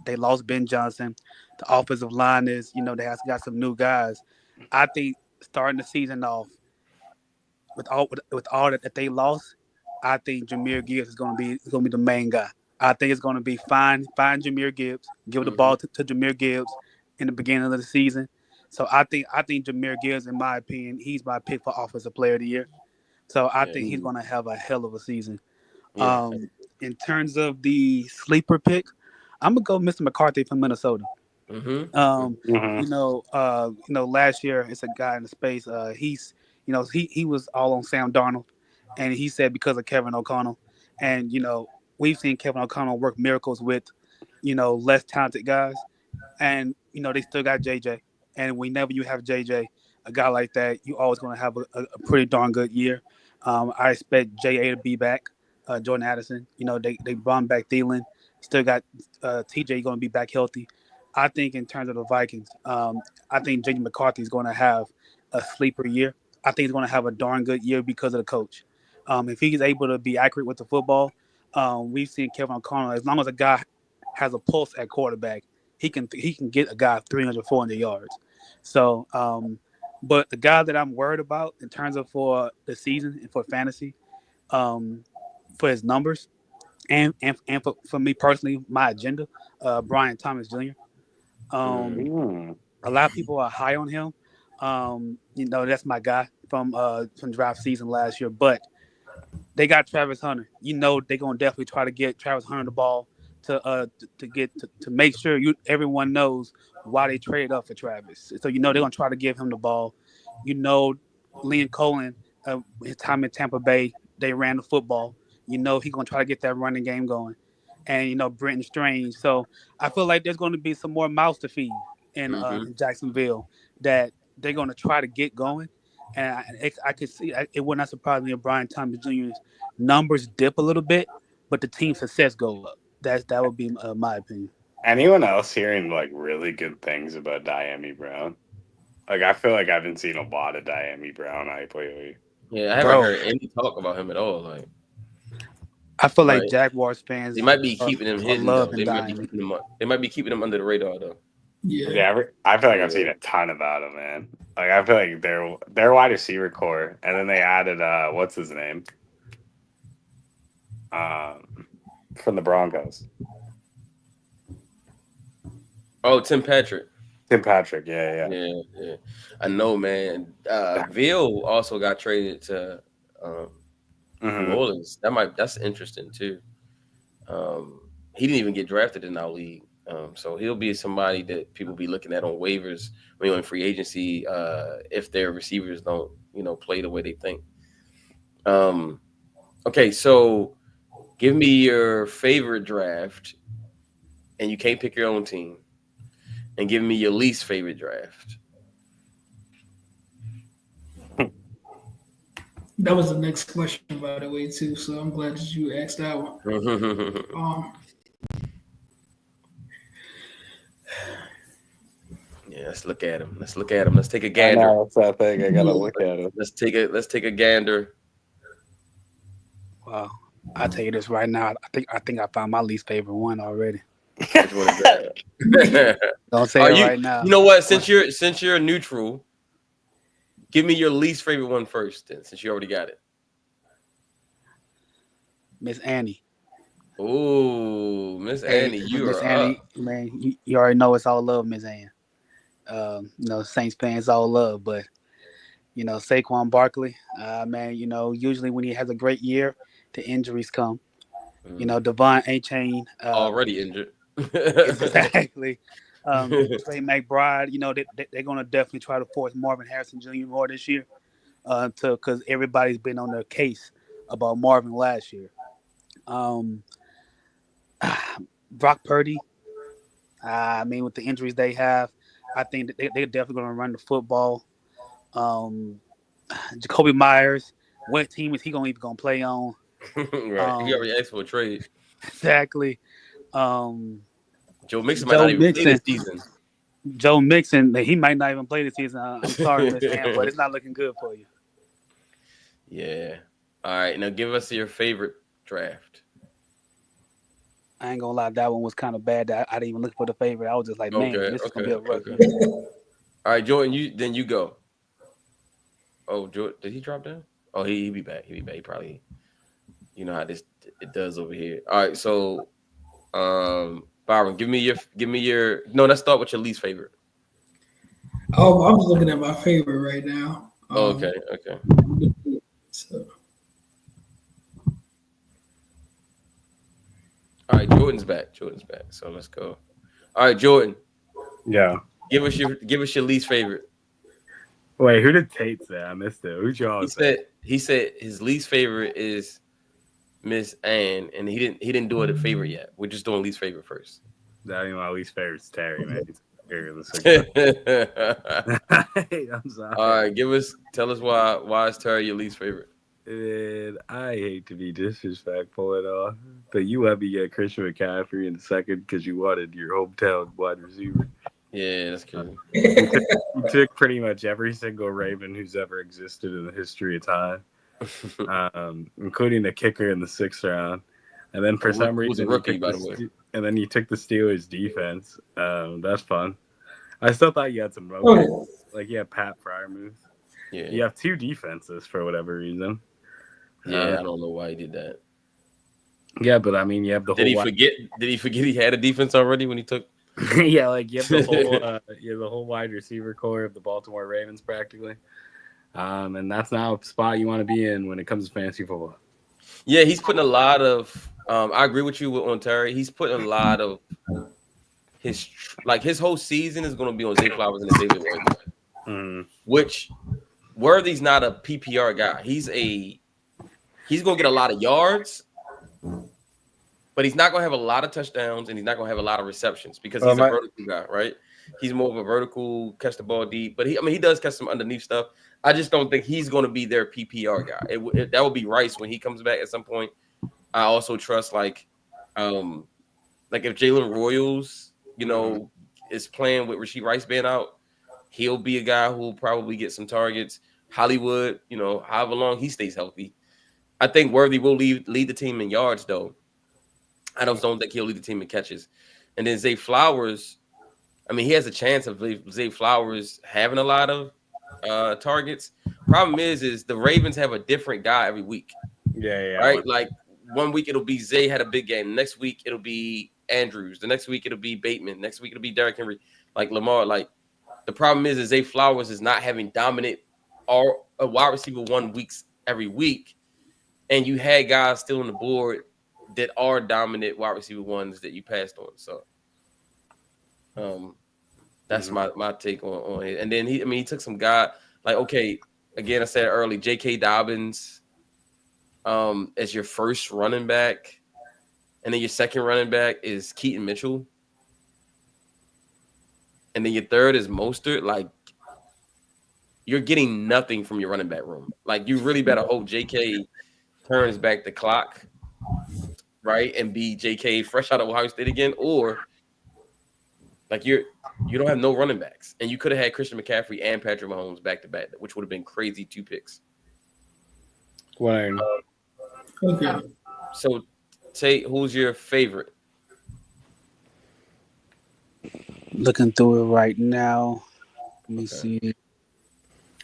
they lost Ben Johnson. The offensive line is they have got some new guys. I think starting the season off with all that they lost, I think Jahmyr Gibbs is gonna be the main guy. I think it's gonna be find Jahmyr Gibbs, give the ball to Jahmyr Gibbs in the beginning of the season. So I think Jahmyr Gibbs, in my opinion, he's my pick for Offensive Player of the Year. So I think he's gonna have a hell of a season. Yeah. In terms of the sleeper pick, I'm gonna go Mr. McCarthy from Minnesota. Last year it's a guy in the space. He was all on Sam Darnold, and he said because of Kevin O'Connell, and we've seen Kevin O'Connell work miracles with less talented guys, and they still got JJ. And whenever you have JJ, a guy like that, you always going to have a pretty darn good year. I expect JA to be back. Jordan Addison, they brought back Thielen. Still got TJ going to be back healthy. I think in terms of the Vikings, I think J.J. McCarthy is going to have a sleeper year. I think he's going to have a darn good year because of the coach. If he's able to be accurate with the football, we've seen Kevin O'Connell. As long as a guy has a pulse at quarterback, he can get a guy 300, 400 yards. So, but the guy that I'm worried about in terms of for the season and for fantasy, for his numbers, and for me personally, my agenda, Brian Thomas Jr. A lot of people are high on him. That's my guy from draft season last year. But they got Travis Hunter. They're gonna definitely try to get Travis Hunter the ball to make sure everyone knows why they traded up for Travis. So they're gonna try to give him the ball. Liam Cohen, his time in Tampa Bay, they ran the football. He's gonna try to get that running game going. And Brenton Strange. So I feel like there's gonna be some more mouths to feed in Jacksonville that they're gonna try to get going. And I could see it would not surprise me if Brian Thomas Jr.'s numbers dip a little bit, but the team success go up. That would be my opinion. Anyone else hearing like really good things about Dyami Brown? Like I feel like I haven't seen a lot of Dyami Brown hype lately. Yeah, I haven't heard any talk about him at all. Like I feel like Jaguars fans they might be keeping him hidden. They might be keeping him under the radar though. Yeah, I feel like I've seen a ton about him, man. Like I feel like their wide receiver core, and then they added what's his name? From the Broncos. Oh, Tim Patrick. Yeah. I know, man. Ville also got traded to New Orleans. That's interesting too. He didn't even get drafted in our league. So he'll be somebody that people be looking at on waivers, in free agency, if their receivers don't, play the way they think. Okay, so give me your favorite draft, and you can't pick your own team, and give me your least favorite draft. That was the next question, by the way, too. So I'm glad that you asked that one. Yeah, let's look at him. Let's take a gander. I know, that's that thing. I gotta look at him. Let's take a gander. Wow, I'll tell you this right now. I think I found my least favorite one already. Which one is that? Don't say it right now. You know what? Since you're neutral, give me your least favorite one first, then, since you already got it. Miss Annie. Ooh, Miss Annie, Miss Annie, man, you already know it's all love, Miss Annie. Saints fans all love, but Saquon Barkley, man, usually when he has a great year, the injuries come. Devon Achane already injured. Exactly. Trey McBride, they're going to definitely try to force Marvin Harrison Jr. more this year, because everybody's been on their case about Marvin last year. Brock Purdy. With the injuries they have, I think that they're definitely going to run the football. Jacoby Myers, what team is he even going to play on? Right. He already asked for a trade. Exactly. Joe Mixon might not even play this season. Joe Mixon, he might not even play this season. I'm sorry, Miss Ann, but it's not looking good for you. Yeah. All right. Now give us your favorite draft. I ain't gonna lie, that one was kind of bad. I didn't even look for the favorite. I was just like, man, this is gonna be a rough. All right, Jordan, you go. Oh, Jordan, did he drop down? Oh, he be back. He probably, you know how it does over here. All right, so, Byron, give me your. No, let's start with your least favorite. Oh, I'm looking at my favorite right now. Okay. So. All right, Jordan's back. So let's go. All right, Jordan. Yeah. Give us your least favorite. Wait, who did Tate say? I missed it. Who'd y'all say? He said his least favorite is Miss Ann, and he didn't do it a favorite yet. We're just doing least favorite first. That ain't my least favorite is Terry, man. I'm sorry. All right, tell us why is Terry your least favorite? And I hate to be disrespectful at all, but you let me get Christian McCaffrey in the second because you wanted your hometown wide receiver. Yeah, that's cool. You took pretty much every single Raven who's ever existed in the history of time, including the kicker in the 6th round. And then for some reason, rookie, by the way. And then you took the Steelers defense. That's fun. I still thought you had some moments. Like you had Pat Fryermuth. Yeah. You have 2 defenses for whatever reason. Yeah, I don't know why he did that. Yeah, but I mean, you have the whole. Did he forget he had a defense already when he took? Yeah, like you have the whole wide receiver core of the Baltimore Ravens practically, and that's now a spot you want to be in when it comes to fantasy football. Yeah, he's putting a lot of. I agree with you on Terry. He's putting a lot of his whole season is going to be on Zay Flowers and David Worthy, which Worthy's not a PPR guy. He's going to get a lot of yards, but he's not going to have a lot of touchdowns, and he's not going to have a lot of receptions because he's a vertical guy, right? He's more of a vertical, catch the ball deep, but he does catch some underneath stuff. I just don't think he's going to be their PPR guy. That would be Rice when he comes back at some point. I also trust if Jalen Royals, is playing with Rashee Rice being out, he'll be a guy who will probably get some targets. Hollywood, however long he stays healthy. I think Worthy will lead the team in yards, though. I don't think he'll lead the team in catches. And then Zay Flowers, he has a chance of Zay Flowers having a lot of targets. Problem is the Ravens have a different guy every week. Yeah. Right? Like 1 week it'll be Zay had a big game. Next week it'll be Andrews. The next week it'll be Bateman. Next week it'll be Derrick Henry. Like Lamar. Like the problem is Zay Flowers is not having dominant or a wide receiver 1 weeks every week. And you had guys still on the board that are dominant wide receiver ones that you passed on. So that's my take on it. And then he took some guy again, I said early, J.K. Dobbins as your first running back. And then your second running back is Keaton Mitchell. And then your third is Mostert. Like, you're getting nothing from your running back room. Like, you really better hope J.K. turns back the clock, right, and be J.K. fresh out of Ohio State again, or you don't have no running backs, and you could have had Christian McCaffrey and Patrick Mahomes back to back, which would have been crazy 2 picks. Wayne. Okay. So, Tate, who's your favorite? Looking through it right now. Let me see.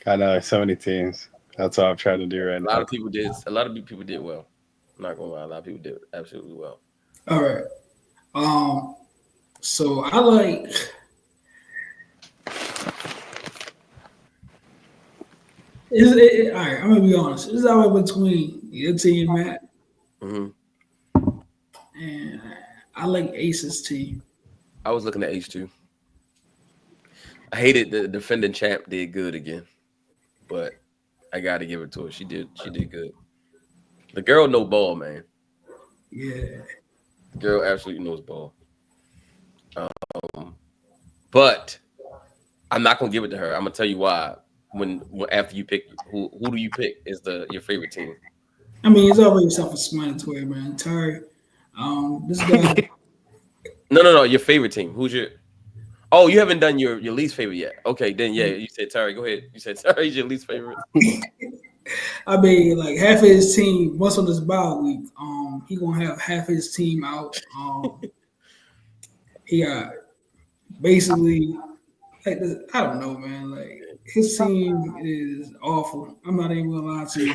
I know, so many teams. That's what I'm trying to do right now. A lot of people did well. I'm not gonna lie, a lot of people did absolutely well. All right. So I like. All right, I'm gonna be honest. This is how between your team, Matt, Mm-hmm. and I I like Ace's team. I was looking at H2. I hated the defending champ did good again, but I got to give it to her. She did good. The girl know ball, man. Yeah. The girl absolutely knows ball. But I'm not gonna give it to her. I'm gonna tell you why. When after you pick, who do you pick is your favorite team? I mean, it's already self-explanatory, man. Terry, this guy. No. Your favorite team. Who's your? Oh, you haven't done your least favorite yet. Okay, then yeah, you said Terry. Go ahead. You said Terry's your least favorite. I mean, like half of his team. Once on this bye week, he gonna have half his team out. He got basically. Like, I don't know, man. Like his team is awful. I'm not even gonna lie to you.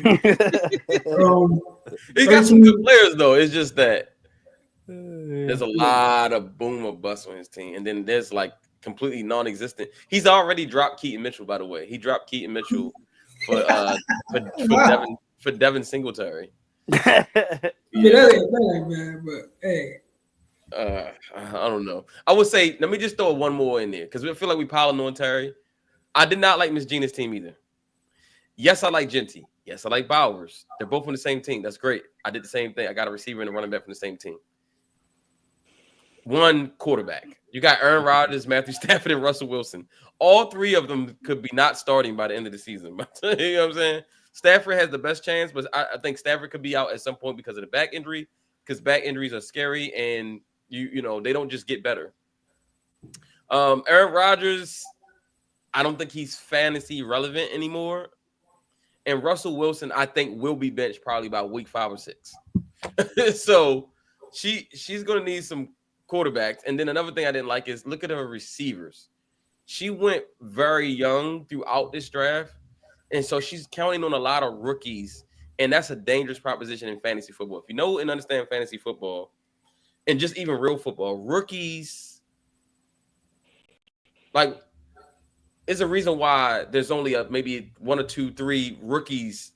He got some good players though. It's just that there's a lot of boom or bust on his team, and then there's like completely non-existent. He's already dropped Keaton Mitchell, by the way. He dropped Keaton Mitchell for Devin Singletary. Yeah. That ain't bad, but hey. I don't know. I would say let me just throw one more in there because we feel like we piling on Terry. I did not like Miss Gina's team either. Yes, I like Genty. Yes, I like Bowers. They're both on the same team. That's great. I did the same thing. I got a receiver and a running back from the same team. One quarterback. You got Aaron Rodgers, Matthew Stafford, and Russell Wilson. All three of them could be not starting by the end of the season. You know what I'm saying? Stafford has the best chance, but I think Stafford could be out at some point because of the back injury. Because back injuries are scary and you know they don't just get better. Aaron Rodgers, I don't think he's fantasy relevant anymore. And Russell Wilson, I think, will be benched probably by week 5 or 6. So she's gonna need some quarterbacks. And then another thing I didn't like is look at her receivers. She went very young throughout this draft, and so she's counting on a lot of rookies. And that's a dangerous proposition in fantasy football. If you know and understand fantasy football, and just even real football, rookies, like, is a reason why there's only maybe 1 or 2, 3 rookies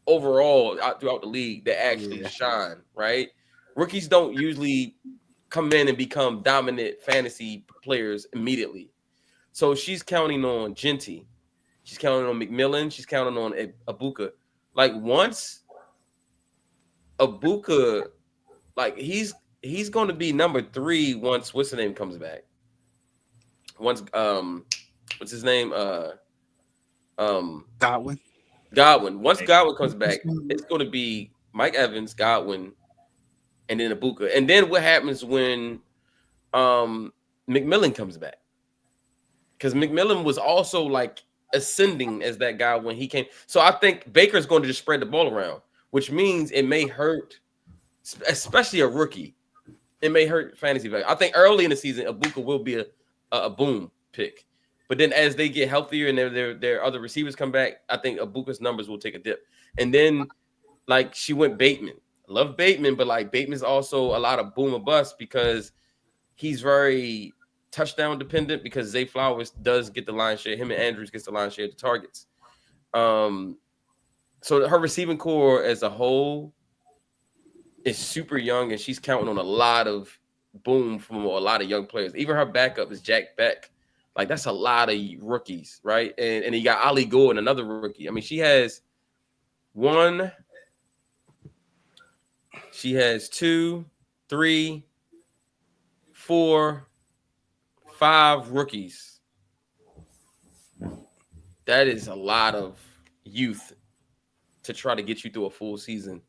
overall throughout the league that actually shine, right? Rookies don't usually come in and become dominant fantasy players immediately. So she's counting on Genty. She's counting on McMillan. She's counting on Abuka. Like once Abuka, like he's going to be number 3 once what's the name comes back. Once what's his name? Godwin. Once Godwin comes back, it's going to be Mike Evans, Godwin, and then Abuka. And then what happens when McMillan comes back? Because McMillan was also like ascending as that guy when he came. So I think Baker's going to just spread the ball around, which means it may hurt, especially a rookie. It may hurt fantasy value. I think early in the season, Abuka will be a boom pick. But then as they get healthier and their other receivers come back, I think Abuka's numbers will take a dip. And then, like, she went Bateman. I love Bateman, but, like, Bateman's also a lot of boom or bust because he's very touchdown dependent because Zay Flowers does get the line share. Him and Andrews gets the line share of the targets. So her receiving core as a whole is super young, and she's counting on a lot of boom from a lot of young players. Even her backup is Jack Beck. Like, that's a lot of rookies, right? And you got Ali Gordon, another rookie. I mean, she has 2, 3, 4, 5 rookies. That is a lot of youth to try to get you through a full season.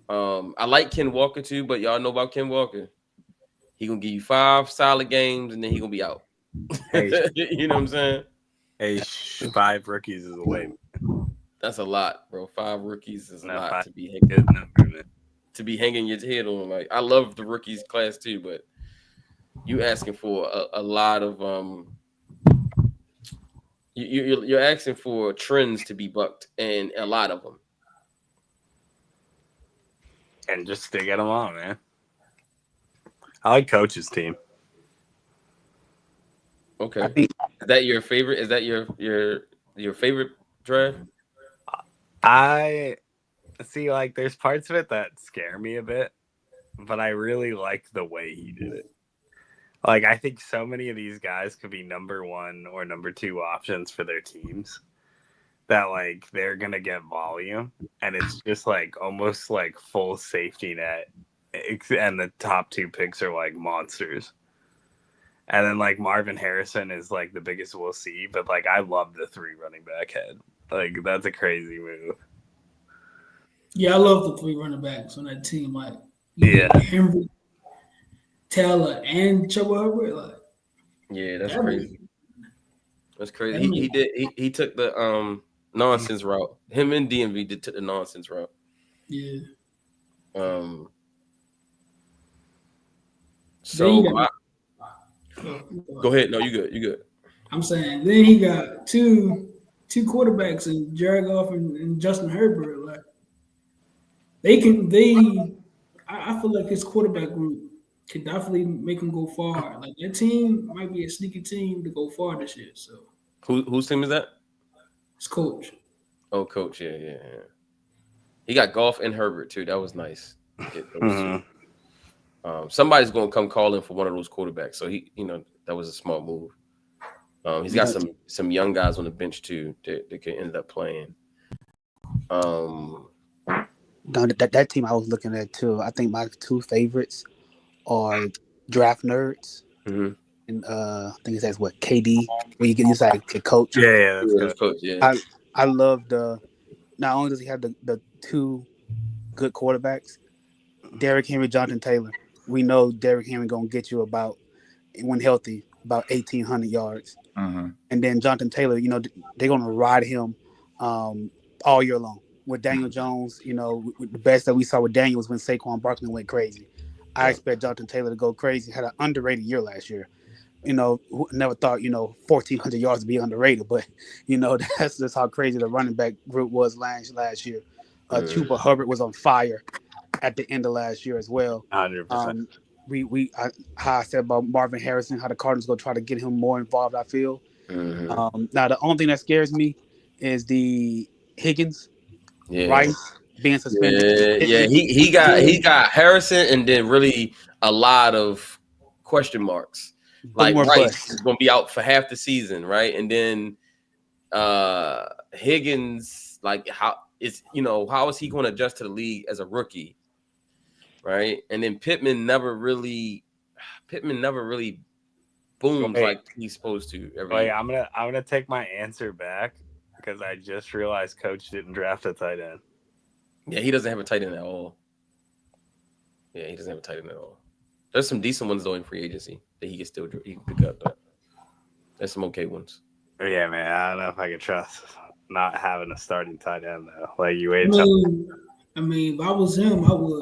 I like Ken Walker too, but y'all know about Ken Walker. He gonna give you 5 solid games and then he gonna be out. Hey, you know what I'm saying? Hey, 5 rookies is a way. That's a lot, bro. 5 rookies is a lot to be good number, man. To be hanging your head on. Like, I love the rookies class too, but you asking for a lot of you're asking for trends to be bucked, and a lot of them. And just to get them on, man. I like Coach's team. Okay, is that your favorite? Is that your favorite draft? I see, like, there's parts of it that scare me a bit, but I really liked the way he did it. Like, I think so many of these guys could be number 1 or number 2 options for their teams that, like, they're going to get volume. And it's just, like, almost like full safety net. And the top 2 picks are, like, monsters. And then, like, Marvin Harrison is, like, the biggest we'll see. But, like, I love the 3 running back head. Like, that's a crazy move. Yeah, I love the 3 running backs on that team. Like, Yeah. Henry, Taylor, and Chuba Hubbard. Like, Yeah, that's crazy. That's crazy. He took the nonsense route. Him and DMV took the nonsense route. Yeah. So go ahead. No, you good. You good. I'm saying then he got two quarterbacks in Jared Goff and Justin Herbert. Like I feel like his quarterback group can definitely make him go far. Like that team might be a sneaky team to go far this year. So whose team is that? It's Coach. Oh, Coach. Yeah. He got Goff and Herbert too. That was nice. Somebody's gonna come calling for one of those quarterbacks. So that was a smart move. He's got some young guys on the bench too that can end up playing. That team I was looking at too. I think my 2 favorites are Draft Nerds, and I think it says what KD, where you get inside a coach. Yeah, that's Coach. Yeah, I love not only does he have the 2 good quarterbacks, Derrick Henry, Jonathan Taylor. We know Derrick Henry gonna get you when healthy, about 1,800 yards. And then Jonathan Taylor, they're going to ride him all year long. With Daniel Jones, the best that we saw with Daniel was when Saquon Barkley went crazy. I expect Jonathan Taylor to go crazy. Had an underrated year last year. Never thought, 1,400 yards to be underrated, but, that's just how crazy the running back group was last year. Chuba Hubbard was on fire at the end of last year as well. 100%. How I said about Marvin Harrison, how the Cardinals go try to get him more involved. I feel. Now the only thing that scares me is the Higgins, Rice being suspended. Yeah. He got Harrison, and then really a lot of question marks. Like Rice is going to be out for half the season, right? And then Higgins, like how is he going to adjust to the league as a rookie? Right, and then Pittman never really boomed like he's supposed to. I'm gonna take my answer back because I just realized Coach didn't draft a tight end. Yeah, he doesn't have a tight end at all. There's some decent ones though in free agency that he can pick up, but there's some okay ones. Yeah, man, I don't know if I can trust not having a starting tight end though. Like you wait. I mean, if I was him, I would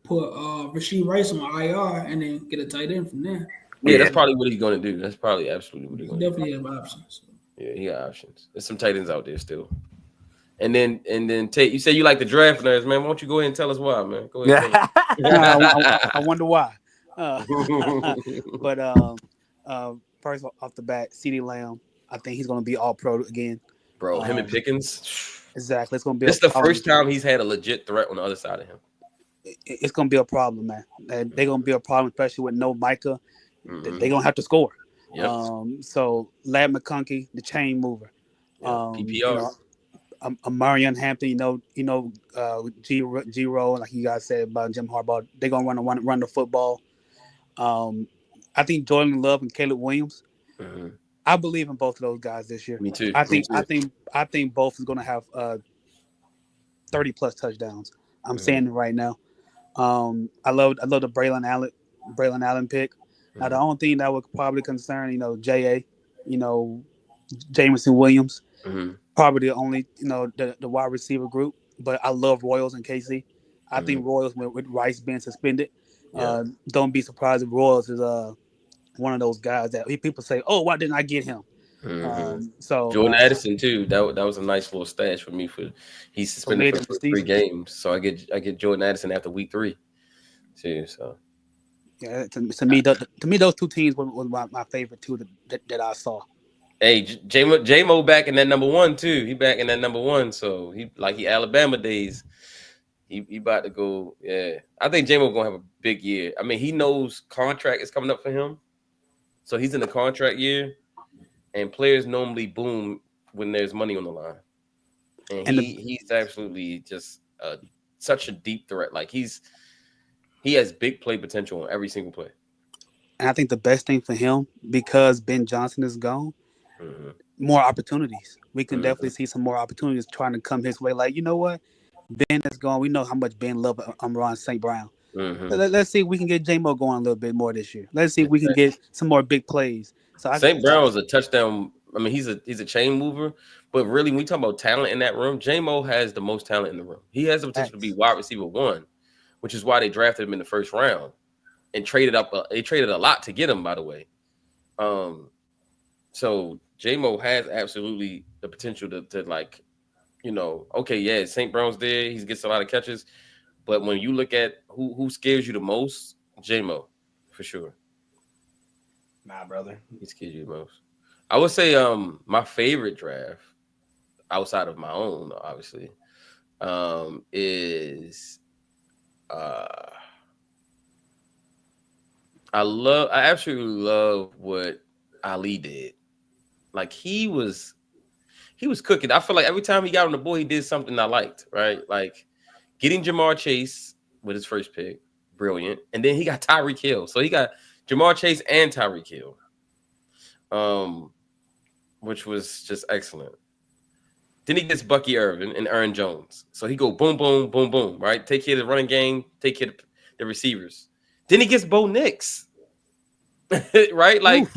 put Rashee Rice on IR and then get a tight end from there. Yeah, that's probably what he's going to do. That's probably absolutely what he's going to do. Definitely have options. Yeah, he got options. There's some tight ends out there still. And then Tate, you say you like the draft nerds, man. Why don't you go ahead and tell us why, man? Go ahead. I wonder why. But first off the bat, CeeDee Lamb, I think he's going to be all pro again. Bro, him and Pickens. Exactly. It's going to be. This is the first time he's had a legit threat on the other side of him. It's going to be a problem, man. They're going to be a problem, especially with no Micah. They're going to have to score. Yep. So, Ladd McConkey, the chain mover. PPR. Marion Hampton, G-Roll, like you guys said about Jim Harbaugh, they're going to run the football. I think Jordan Love and Caleb Williams. I believe in both of those guys this year. Me too. I think both is going to have 30+ touchdowns. I'm saying it right now. I love the Braylon Allen pick. Now the only thing that would probably concern, J.A., Jameson Williams, probably the only, the wide receiver group. But I love Royals and KC. I think Royals with Rice being suspended. Don't be surprised if Royals is one of those guys that people say, "Oh, why didn't I get him?" So Jordan Addison too. That was a nice little stash for me. He's suspended for 3 games, so I get Jordan Addison after week 3 too. So yeah, to me, those 2 teams were my favorite 2 that I saw. Hey, J-Mo back in that number 1 too. He back in that number 1, so he Alabama days. He about to go. Yeah, I think J-Mo gonna have a big year. I mean, he knows contract is coming up for him, so he's in the contract year, and players normally boom when there's money on the line. And he's absolutely just such a deep threat. Like he has big play potential on every single play. And I think the best thing for him, because Ben Johnson is gone, more opportunities. We can definitely see some more opportunities trying to come his way. Like, you know what? Ben is gone. We know how much Ben loved Amon-Ra St. Brown. Let's see if we can get J-Mo going a little bit more this year. Let's see if we can get some more big plays. So St. Brown was a touchdown. I mean, he's a chain mover, but really, when we talk about talent in that room, J-Mo has the most talent in the room. He has the potential to be wide receiver 1, which is why they drafted him in the first round and traded up. They traded a lot to get him, by the way. So J-Mo has absolutely the potential to like, you know, okay, yeah, St. Brown's there. He gets a lot of catches, but when you look at who scares you the most, J-Mo, for sure. Nah, brother, he scares you the most. I would say my favorite draft outside of my own, obviously, is I absolutely love what Ali did. Like he was cooking. I feel like every time he got on the board, he did something I liked, right? Like getting Jamar Chase with his first pick, brilliant. And then he got Tyreek Hill. So he got Jamar Chase and Tyreek Hill. Which was just excellent. Then he gets Bucky Irvin and Aaron Jones. So he go boom, boom, boom, boom, right? Take care of the running game, take care of the receivers. Then he gets Bo Nix, right? Like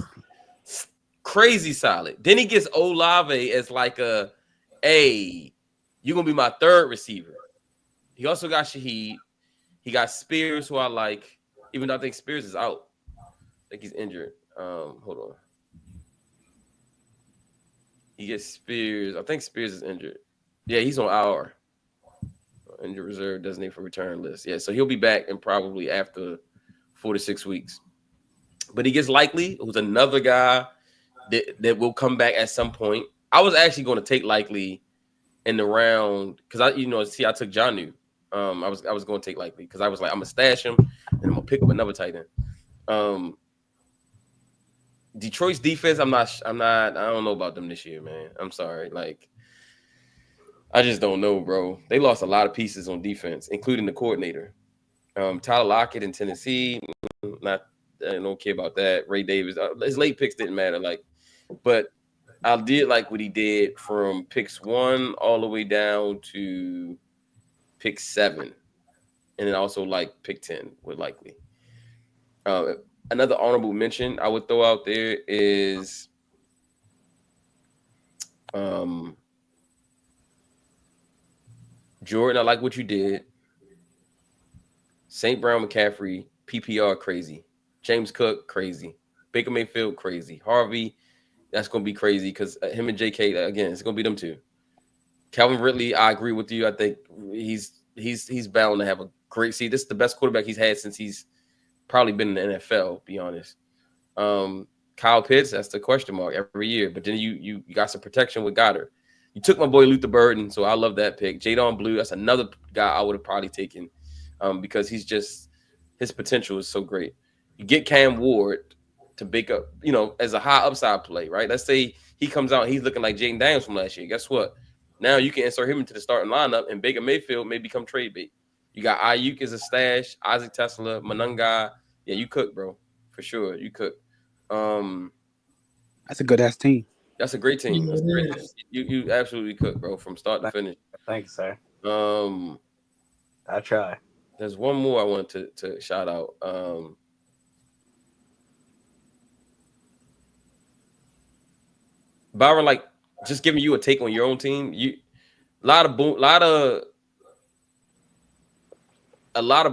crazy solid. Then he gets Olave as like you're going to be my third receiver. He also got Shaheed. He got Spears, who I like, even though I think Spears is out. I think he's injured. Hold on. He gets Spears. I think Spears is injured. Yeah, he's on IR. Injured reserve, designated for return list. Yeah, so he'll be back in probably after 4 to 6 weeks. But he gets Likely, who's another guy that will come back at some point. I was actually going to take Likely in the round because I took Jonnu. I was going to take Likely because I was like, I'm gonna stash him and I'm gonna pick up another tight end. Detroit's defense, I don't know about them this year, man. I'm sorry. Like, I just don't know, bro. They lost a lot of pieces on defense, including the coordinator. Tyler Lockett in Tennessee, I don't care about that. Ray Davis, his late picks didn't matter. Like, but I did like what he did from picks 1 all the way down to pick 7. And then also like pick 10 with Likely. Another honorable mention I would throw out there is Jordan. I like what you did. St. Brown, McCaffrey, PPR crazy. James Cook crazy. Baker Mayfield crazy. Harvey, that's gonna be crazy because him and JK again, it's gonna be them two. Calvin Ridley, I agree with you. I think he's bound to have a great season. This is the best quarterback he's had since he's probably been in the NFL, be honest. Kyle Pitts, that's the question mark every year. But then you got some protection with Goddard. You took my boy Luther Burden, so I love that pick. Jadon Blue, that's another guy I would have probably taken because his potential is so great. You get Cam Ward to make up, as a high upside play, right? Let's say he comes out, he's looking like Jaden Daniels from last year. Guess what? Now you can insert him into the starting lineup, and Baker Mayfield may become trade bait. You got Ayuk as a stash, Isaac Tesla, Manunga. Yeah, you cook, bro, for sure. You cook. That's a good ass team. That's a great team. That's a great team. You absolutely cook, bro, from start to finish. Thanks, sir. I try. There's one more I wanted to shout out. Byron, like just giving you a take on your own team. A lot of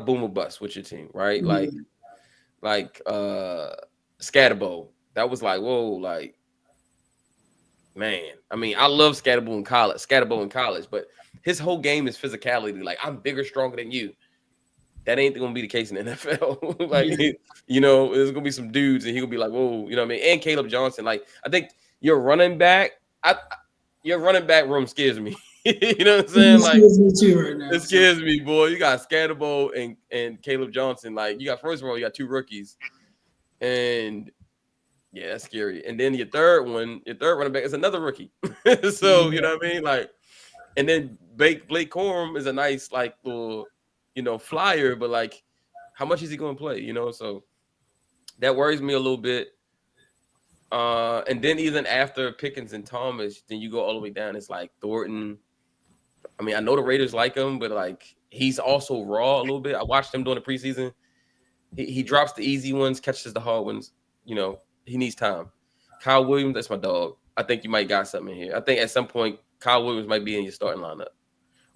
boom or bust with your team, right? Mm-hmm. Like Scatterbo. That was like, whoa, like, man. I mean, I love Scatterbo in college, but his whole game is physicality. Like, I'm bigger, stronger than you. That ain't gonna be the case in the NFL. There's gonna be some dudes, and he'll be like, whoa, you know what I mean? And Caleb Johnson. Like, I think your running back room scares me. You know what I'm saying? Like, scares me too right now. it scares me, boy. You got Scatterbo and Caleb Johnson. Like, you got, first of all, you got 2 rookies. And yeah, that's scary. And then your third running back is another rookie. So, you know what I mean? Like, and then Blake Corum is a nice, like, little, flyer, but like, how much is he going to play? So that worries me a little bit. And then even after Pickens and Thomas, then you go all the way down. It's like Thornton. I mean, I know the Raiders like him, but like, he's also raw a little bit. I watched him during the preseason. He drops the easy ones, catches the hard ones. He needs time. Kyle Williams, that's my dog. I think you might got something in here. I think at some point Kyle Williams might be in your starting lineup.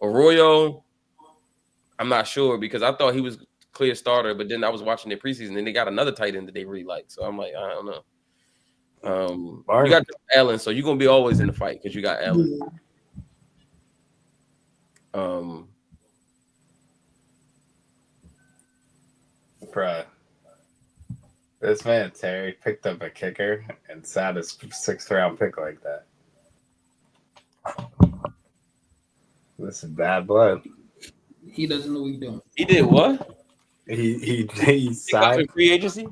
Arroyo, I'm not sure because I thought he was clear starter, but then I was watching their preseason and they got another tight end that they really like. So I'm like, I don't know. You got Allen, so you're gonna be always in the fight because you got Allen. Bruh. This man Terry picked up a kicker and sat his 6th round pick like that. This is bad blood. He doesn't know what he's doing. He did what? He signed free agency.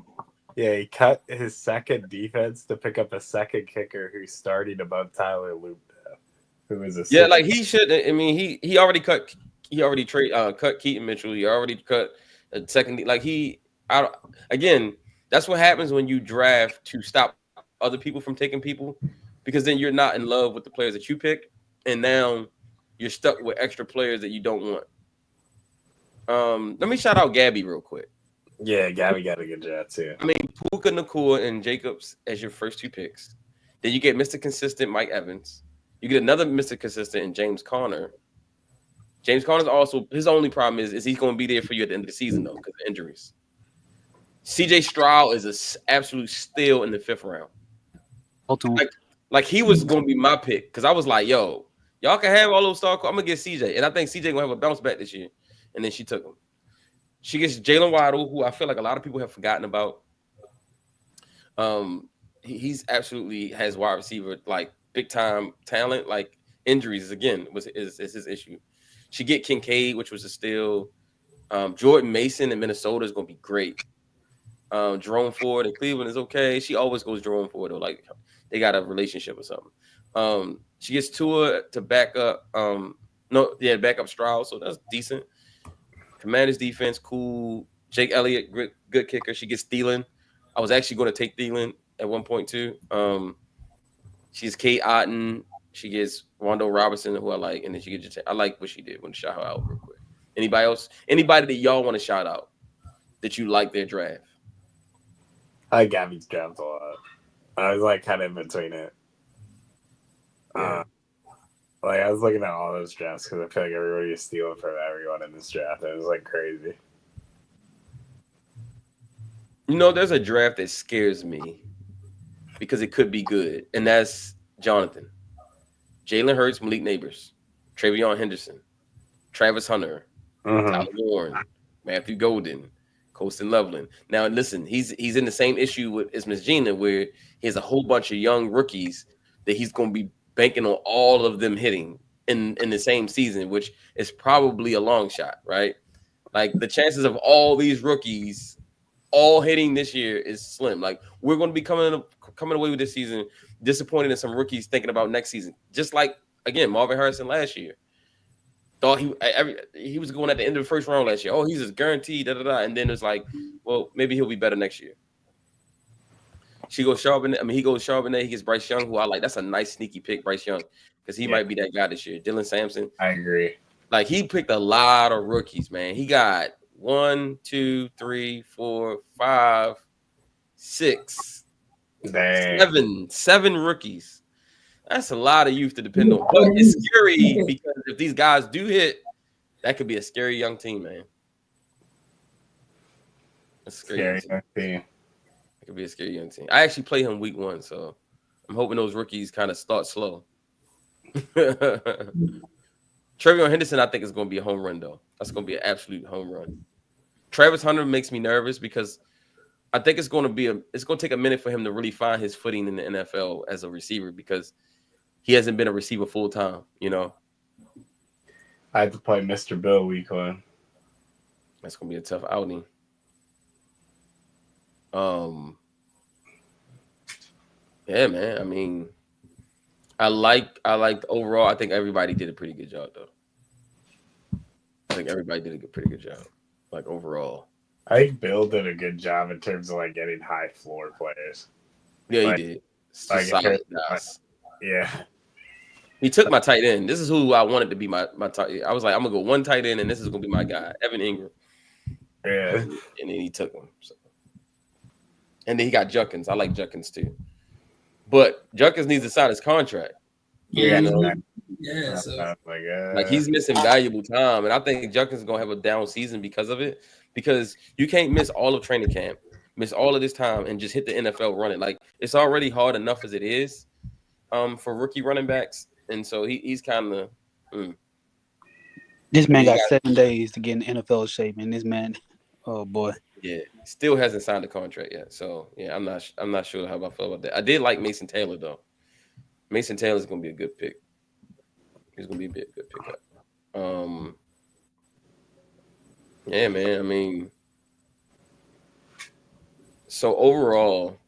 Yeah, he cut his second defense to pick up a second kicker who's starting above Tyler Loop, who is a like he should. I mean, he already cut. He already cut Keaton Mitchell. He already cut a second. Like again. That's what happens when you draft to stop other people from taking people, because then you're not in love with the players that you pick, and now you're stuck with extra players that you don't want. Let me shout out Gabby real quick. Yeah, Gabby got a good draft too. I mean, Puka Nacua and Jacobs as your first 2 picks. Then you get Mr. Consistent Mike Evans. You get another Mr. Consistent in James Conner. James Conner's also, his only problem is he's going to be there for you at the end of the season though because of injuries. CJ Stroud is an absolute steal in the 5th round. Like he was going to be my pick because I was like, yo, y'all can have all those star. I'm going to get CJ. And I think CJ going to have a bounce back this year. And then she took him. She gets Jalen Waddle, who I feel like a lot of people have forgotten about. He's absolutely has wide receiver, like big time talent. Like injuries, again, is his issue. She get Kincaid, which was a steal. Jordan Mason in Minnesota is going to be great. Jerome Ford in Cleveland is okay. She always goes Jerome Ford though, like they got a relationship or something. She gets Tua to back up. Back up Stroud, so that's decent. Commanders defense, cool. Jake Elliott, good kicker. She gets Thielen. I was actually going to take Thielen at one point too. She gets Kate Otten. She gets Rondo Robinson, who I like, and then she gets. I like what she did. Want to shout her out real quick. Anybody else? Anybody that y'all want to shout out that you like their draft? I like Gabby's draft a lot. I was like kind of in between it. I was looking at all those drafts because I feel like everybody is stealing from everyone in this draft. It was like crazy. There's a draft that scares me because it could be good, and that's Jonathan. Jalen Hurts, Malik Neighbors, Travion Henderson, Travis Hunter, Tyler Warren, Matthew Golden, Colston Loveland. Now, listen, he's in the same issue with Ismail Gina, where he has a whole bunch of young rookies that he's going to be banking on all of them hitting in the same season, which is probably a long shot, right? Like the chances of all these rookies all hitting this year is slim. Like we're going to be coming away with this season disappointed in some rookies thinking about next season. Just like, again, Marvin Harrison last year. Thought he was going at the end of the first round last year. Oh, he's just guaranteed, and then it's like, well, maybe he'll be better next year. He goes Charbonnet. He gets Bryce Young, who I like. That's a nice sneaky pick, Bryce Young, because he might be that guy this year. Dylan Sampson. I agree. Like he picked a lot of rookies, man. He got 1, 2, 3, 4, 5, 6, 7 rookies. That's a lot of youth to depend on. But it's scary because if these guys do hit, that could be a scary young team, man. That's scary young team. It could be a scary young team. I actually play him week 1, so I'm hoping those rookies kind of start slow. Travion Henderson, I think, is going to be a home run, though. That's going to be an absolute home run. Travis Hunter makes me nervous because I think it's going to take a minute for him to really find his footing in the NFL as a receiver because he hasn't been a receiver full time, I have to play Mr. Bill week 1. That's gonna be a tough outing. Yeah, man. I mean, I liked overall. I think everybody did a pretty good job, though. I think everybody did a pretty good job, like overall. I think Bill did a good job in terms of like getting high floor players. Yeah, like, he did. Like, Solid guys. Yeah. He took my tight end. This is who I wanted to be my tight. I was like, I'm gonna go one tight end, and this is gonna be my guy, Evan Ingram. Yeah. And then he took him. So. And then he got Junkins. I like Junkins too. But Junkins needs to sign his contract. Yeah, You know? yeah. So Like he's missing valuable time. And I think Junkins is gonna have a down season because of it. Because you can't miss all of training camp, miss all of this time, and just hit the NFL running. Like it's already hard enough as it is for rookie running backs. And so he's kind of This man got 7 days to get in NFL shape, and this man, oh boy. Yeah, still hasn't signed a contract yet. So yeah, I'm not sure how I feel about that. I did like Mason Taylor though. Mason Taylor's gonna be a good pick. He's gonna be a good pickup. Yeah, man. I mean, so overall,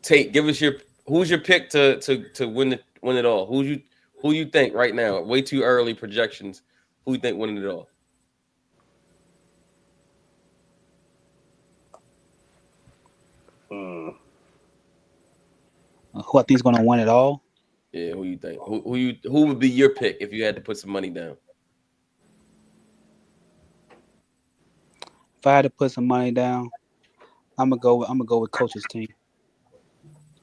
Tate, give us who's your pick to win it all? Who you think right now? Way too early projections. Who you think winning it all? Who I think is going to win it all? Yeah, who you think? Who would be your pick if you had to put some money down? If I had to put some money down, I'm gonna go with coach's team.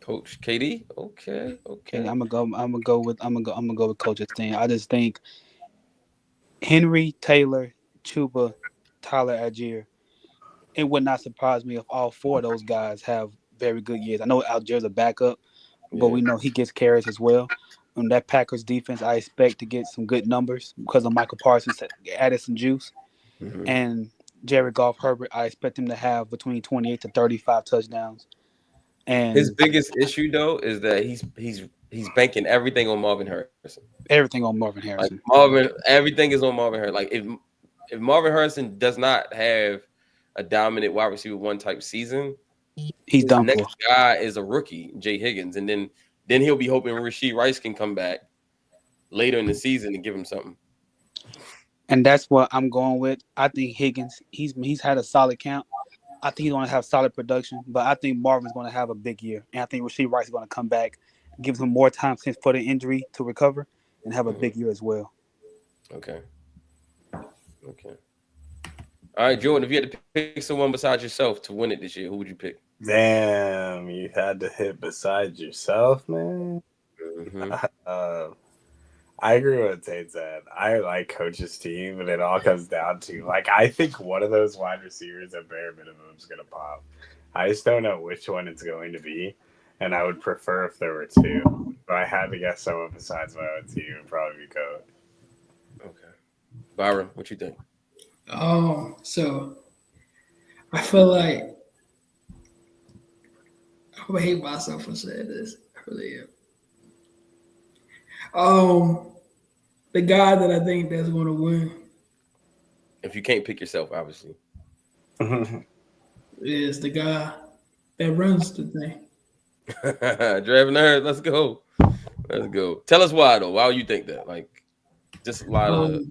Coach KD? Okay. I'm gonna go with coach's team. I just think Henry, Taylor, Chuba, Tyler Algier. It would not surprise me if all 4 of those guys have very good years. I know Algier's a backup, but we know he gets carries as well. On that Packers defense, I expect to get some good numbers because of Michael Parsons added some juice. Mm-hmm. And Jared Goff Herbert, I expect him to have between 28 to 35 touchdowns. And his biggest issue though is that he's banking everything on Marvin Harrison. Everything on Marvin Harrison. Like everything is on Marvin Harrison. Like if Marvin Harrison does not have a dominant wide receiver 1 type season, he's done. The next guy is a rookie, Jay Higgins, and then he'll be hoping Rashee Rice can come back later in the season and give him something. And that's what I'm going with. I think Higgins, he's had a solid count. I think he's going to have solid production, but I think Marvin's going to have a big year. And I think Rashee Rice is going to come back, give him more time since for the injury to recover, and have a big year as well. Okay. All right, Jordan, if you had to pick someone besides yourself to win it this year, who would you pick? Damn, you had to hit besides yourself, man. Mm-hmm. I agree with what Tate said. I like coach's team, but it all comes down to, like, I think one of those wide receivers at bare minimum is going to pop. I just don't know which one it's going to be, and I would prefer if there were 2. If I had to guess someone besides my own team, it would probably be Coach. Okay. Byron, what you think? So I feel like I would hate myself for saying this. I really am. The guy that I think that's going to win. If you can't pick yourself, obviously, is the guy that runs the thing. Driving the herd. Let's go. Tell us why though. Why you think that? Like, just a lot of.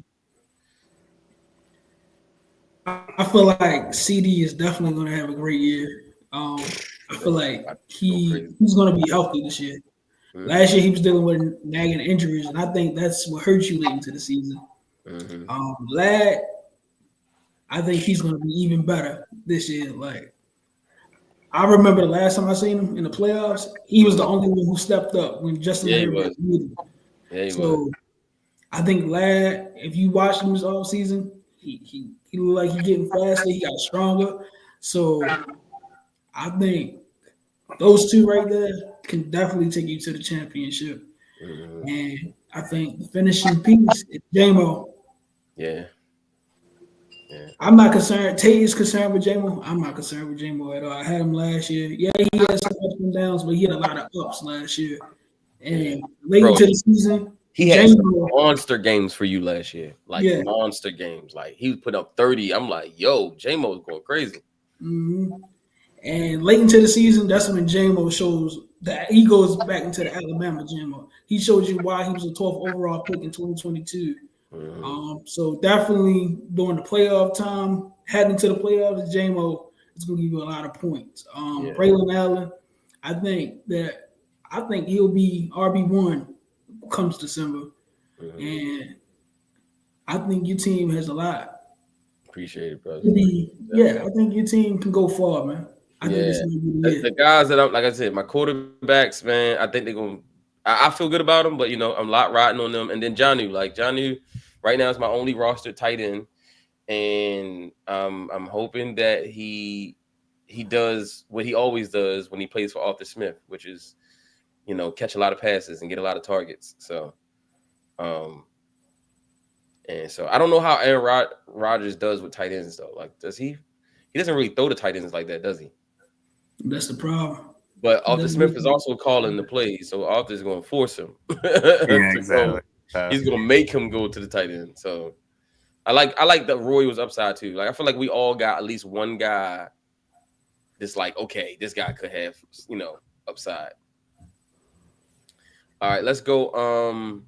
I feel like CD is definitely going to have a great year. I feel like he's going to be healthy this year. Mm-hmm. Last year he was dealing with nagging injuries, and I think that's what hurt you late into the season. Mm-hmm. Ladd, I think he's going to be even better this year. Like, I remember the last time I seen him in the playoffs, he was the only one who stepped up when Justin Herbert needed him. Yeah, he so was. I think Ladd, if you watch him this offseason, he looked like he's getting faster. He got stronger. So I think those 2 right there can definitely take you to the championship. Mm-hmm. And I think the finishing piece is J-Mo. Yeah. I'm not concerned. Tate is concerned with J-Mo. I'm not concerned with J-Mo at all. I had him last year. Yeah, he had some ups and downs, but he had a lot of ups last year. And late into the season, he had some J-Mo, monster games for you last year, like Yeah. monster games. Like he was putting up 30. I'm like, yo, J-Mo's going crazy. mhm. And late into the season, that's when J-Mo shows that he goes back into the Alabama J-Mo. He shows you why he was a 12th overall pick in 2022. So definitely during the playoff time, heading to the playoffs, J-Mo is going to give you a lot of points. Yeah. Braylon Allen, I think he'll be RB1 comes December, and I think your team has a lot. Appreciate it, brother. I think your team can go far, man. I think it's gonna be lit. The guys that I'm, like I said, my quarterbacks, man, I think they're gonna. I feel good about them, but you know, I'm lot riding on them. And then Jonnu, right now is my only roster tight end, and I'm hoping that he does what he always does when he plays for Arthur Smith, which is, you know, catch a lot of passes and get a lot of targets. So, and so I don't know how Aaron Rodgers does with tight ends though. Like, does he? He doesn't really throw the tight ends like that, does he? That's the problem. But Arthur Smith is also calling the plays, so Arthur's going to force him. Yeah, exactly. He's going to make him go to the tight end. So I like that Roy was upside too. Like I feel like we all got at least one guy that's like, okay, this guy could have, you know, upside. All right, let's go.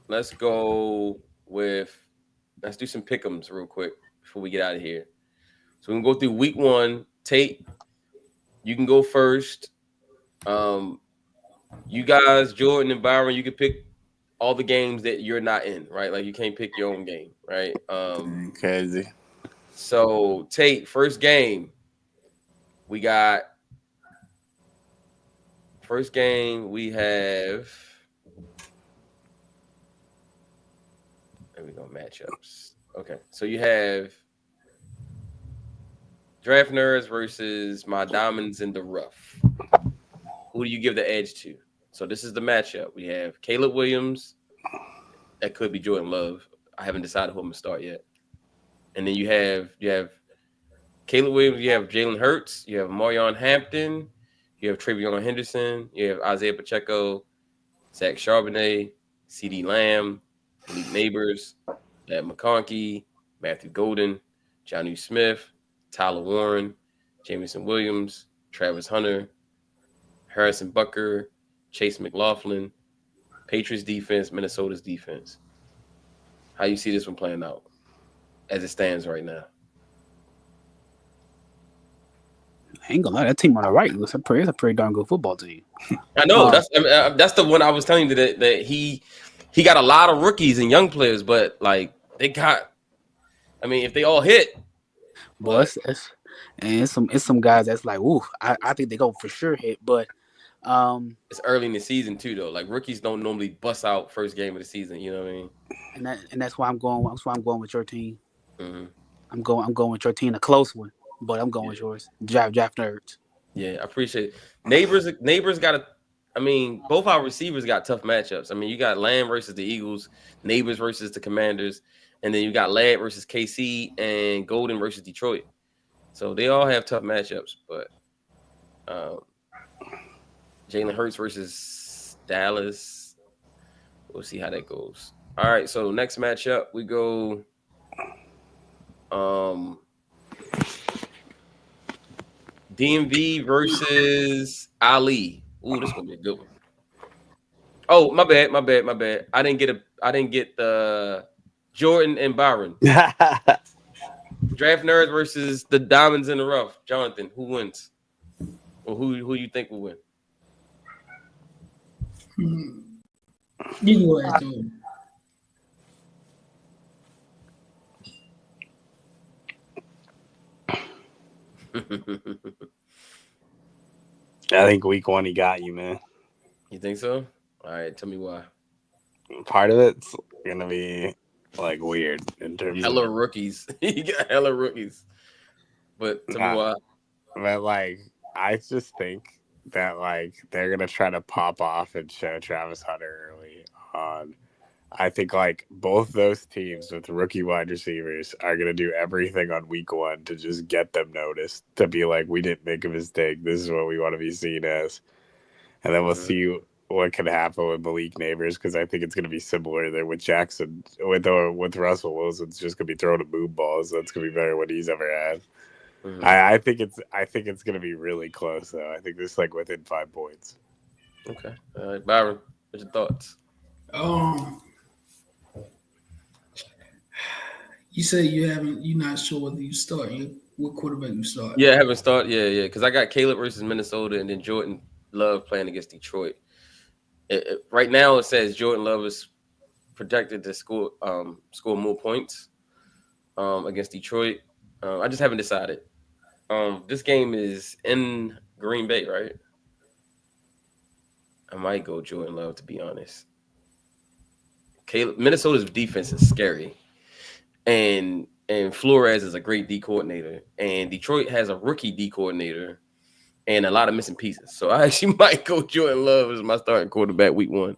Let's do some pick'ems real quick before we get out of here. So we can go through week 1. Tate, you can go first. You guys, Jordan and Byron, you can pick all the games that you're not in, right? Like you can't pick your own game, right? Crazy. So Tate, first game, we have. There we go, matchups. Okay, so you have Draft Nerds versus My Diamonds in the Rough. Who do you give the edge to? So this is the matchup. We have Caleb Williams. That could be Jordan Love. I haven't decided who I'm gonna start yet. And then you have Caleb Williams. You have Jalen Hurts. You have Marion Hampton. You have Travion Henderson. You have Isaiah Pacheco, Zach Charbonnet, CeeDee Lamb, Malik Neighbors, Matt McConkey, Matthew Golden, Jonnu Smith, Tyler Warren, Jameson Williams, Travis Hunter, Harrison Butker, Chase McLaughlin, Patriots defense, Minnesota's defense. How you see this one playing out as it stands right now? I ain't gonna lie, that team on the right it's a pretty darn good football team. I know that's the one I was telling you that he got a lot of rookies and young players, but like they got. I mean, if they all hit, but it's some guys that's like, ooh, I think they go for sure hit, but it's early in the season too, though. Like rookies don't normally bust out first game of the season. You know what I mean? And that's why I'm going. That's why I'm going with your team. Mm-hmm. I'm going with your team, a close one, but I'm going with yours. Draft Nerds. Yeah, I appreciate it. Neighbors got a. I mean, both our receivers got tough matchups. I mean, you got Lamb versus the Eagles, Neighbors versus the Commanders, and then you got Ladd versus KC and Golden versus Detroit. So they all have tough matchups, but Jalen Hurts versus Dallas. We'll see how that goes. All right, so next matchup we go. DMV versus Ali. Ooh, this is gonna be a good one. Oh, my bad. I didn't get the Jordan and Byron. Draft Nerds versus the Diamonds in the Rough. Jonathan, who wins? Or who you think will win? You can go ahead, Jordan. I think week 1 he got you, man. You think so? All right, tell me why. Part of it's gonna be like weird in terms hella of rookies. You got hella rookies. But tell me why. But like I just think that like they're gonna try to pop off and show Travis Hunter early on. I think like both those teams with rookie wide receivers are gonna do everything on week 1 to just get them noticed, to be like, we didn't make a mistake. This is what we want to be seen as, and then we'll see what could happen with Malik Neighbors because I think it's going to be similar there with Jackson. With Russell Wilson, it's just going to be throwing a boom balls. So it's going to be better than what he's ever had. Mm-hmm. I think it's going to be really close though. I think this is like within 5 points. Okay, all right, Byron, what's your thoughts? You say you're not sure whether you start. What quarterback you start? Yeah, I haven't started. Yeah, because I got Caleb versus Minnesota and then Jordan Love playing against Detroit. Right now, it says Jordan Love is projected to score more points against Detroit. I just haven't decided. This game is in Green Bay, right? I might go Jordan Love, to be honest. Minnesota's defense is scary, and Flores is a great D coordinator, and Detroit has a rookie D coordinator and a lot of missing pieces. So I actually might go Jordan Love as my starting quarterback week 1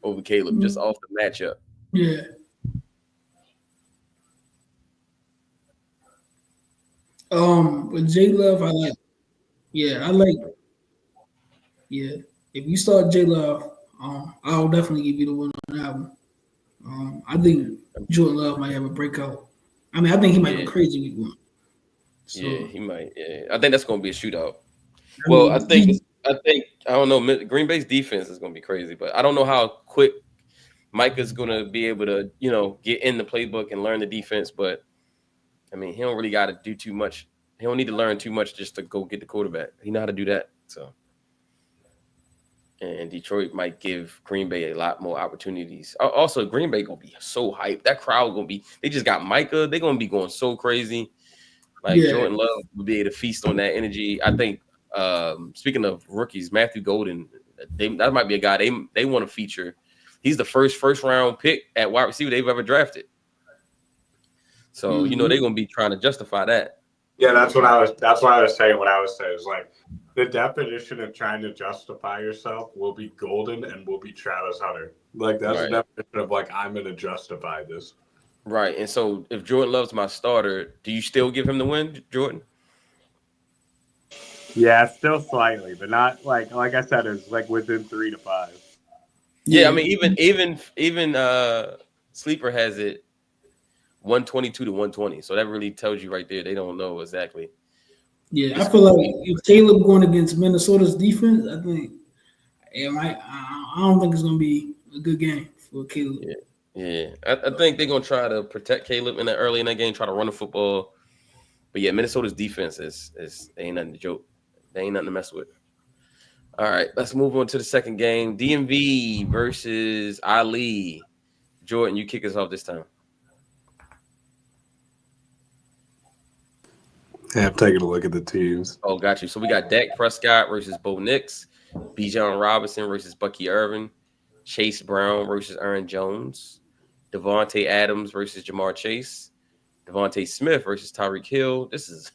over Caleb, just off the matchup. Yeah. With J Love, I like. Yeah. If you start J Love, I'll definitely give you the win on that one. I think Jordan Love might have a breakout. I mean, I think he might go crazy week 1. So, yeah, he might. Yeah, I think that's going to be a shootout. I think I don't know. Green Bay's defense is going to be crazy, but I don't know how quick Micah's going to be able to, get in the playbook and learn the defense. But I mean, he don't really got to do too much. He don't need to learn too much just to go get the quarterback. He know how to do that. So, and Detroit might give Green Bay a lot more opportunities. Also, Green Bay gonna be so hyped. That crowd gonna be. They just got Micah. They're gonna be going so crazy. Jordan Love will be able to feast on that energy. I think. Speaking of rookies, Matthew Golden, that might be a guy they want to feature. He's the first round pick at wide receiver they've ever drafted. So they're gonna be trying to justify that. Yeah, that's what I was saying. What I was saying is like the definition of trying to justify yourself will be Golden and will be Travis Hunter. Like that's the definition of like I'm gonna justify this. Right. And so if Jordan Love's my starter, do you still give him the win, Jordan? Yeah, still slightly, but not like I said, it's like within 3 to 5. Yeah, I mean even Sleeper has it 122 to 120. So that really tells you right there they don't know exactly. Yeah, I feel like if Caleb going against Minnesota's defense, I think I don't think it's gonna be a good game for Caleb. Yeah. I think they're gonna try to protect Caleb early in that game, try to run the football. But yeah, Minnesota's defense is they ain't nothing to joke. They ain't nothing to mess with. All right, let's move on to the second game. DMV versus Ali. Jordan, you kick us off this time. Yeah, I'm taking a look at the teams. Oh, got you. So we got Dak Prescott versus Bo Nix, Bijan Robinson versus Bucky Irvin, Chase Brown versus Aaron Jones, Devontae Adams versus Jamar Chase, Devontae Smith versus Tyreek Hill. This is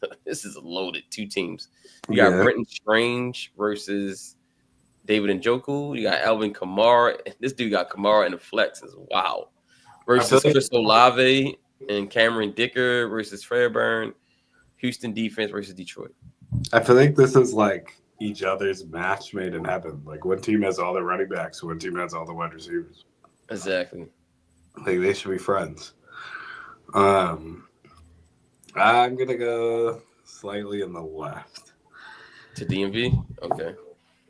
loaded. 2 teams. You got Brenton Strange versus David Njoku. You got Alvin Kamara. This dude got Kamara in the flex. Wow. Versus Chris Olave and Cameron Dicker versus Fairburn. Houston defense versus Detroit. I feel like this is like each other's match made in heaven. Like one team has all the running backs, one team has all the wide receivers. Exactly. Like they should be friends. I'm gonna go slightly in the left. To DMV? Okay.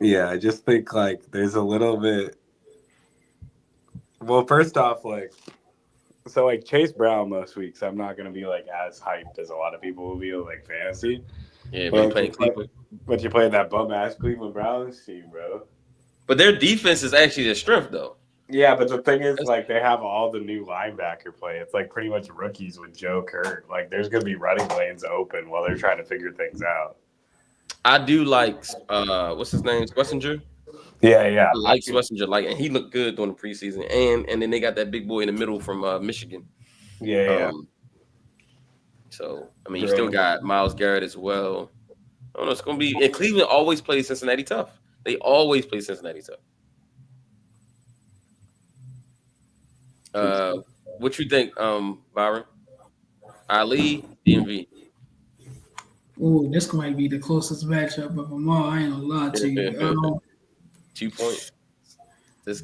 Yeah, I just think like there's a little bit. Well, first off, so Chase Brown most weeks, I'm not gonna be like as hyped as a lot of people will be with like fantasy. Yeah, but playing Cleveland. But you're playing that bum ass Cleveland Browns team, bro. But their defense is actually their strength, though. Yeah, but the thing is, like, they have all the new linebacker play. It's like pretty much rookies with Joe Kurt. Like, there's gonna be running lanes open while they're trying to figure things out. I do like what's his name? Schlesinger? Yeah. I like Schlesinger, and he looked good during the preseason. And then they got that big boy in the middle from Michigan. Yeah. So I mean, you still got Myles Garrett as well. I don't know. It's gonna be. And Cleveland always plays Cincinnati tough. They always play Cincinnati tough. What you think, Byron? Ali, DMV. Oh, this might be the closest matchup of them all. I ain't gonna lie to you. 2 points. This,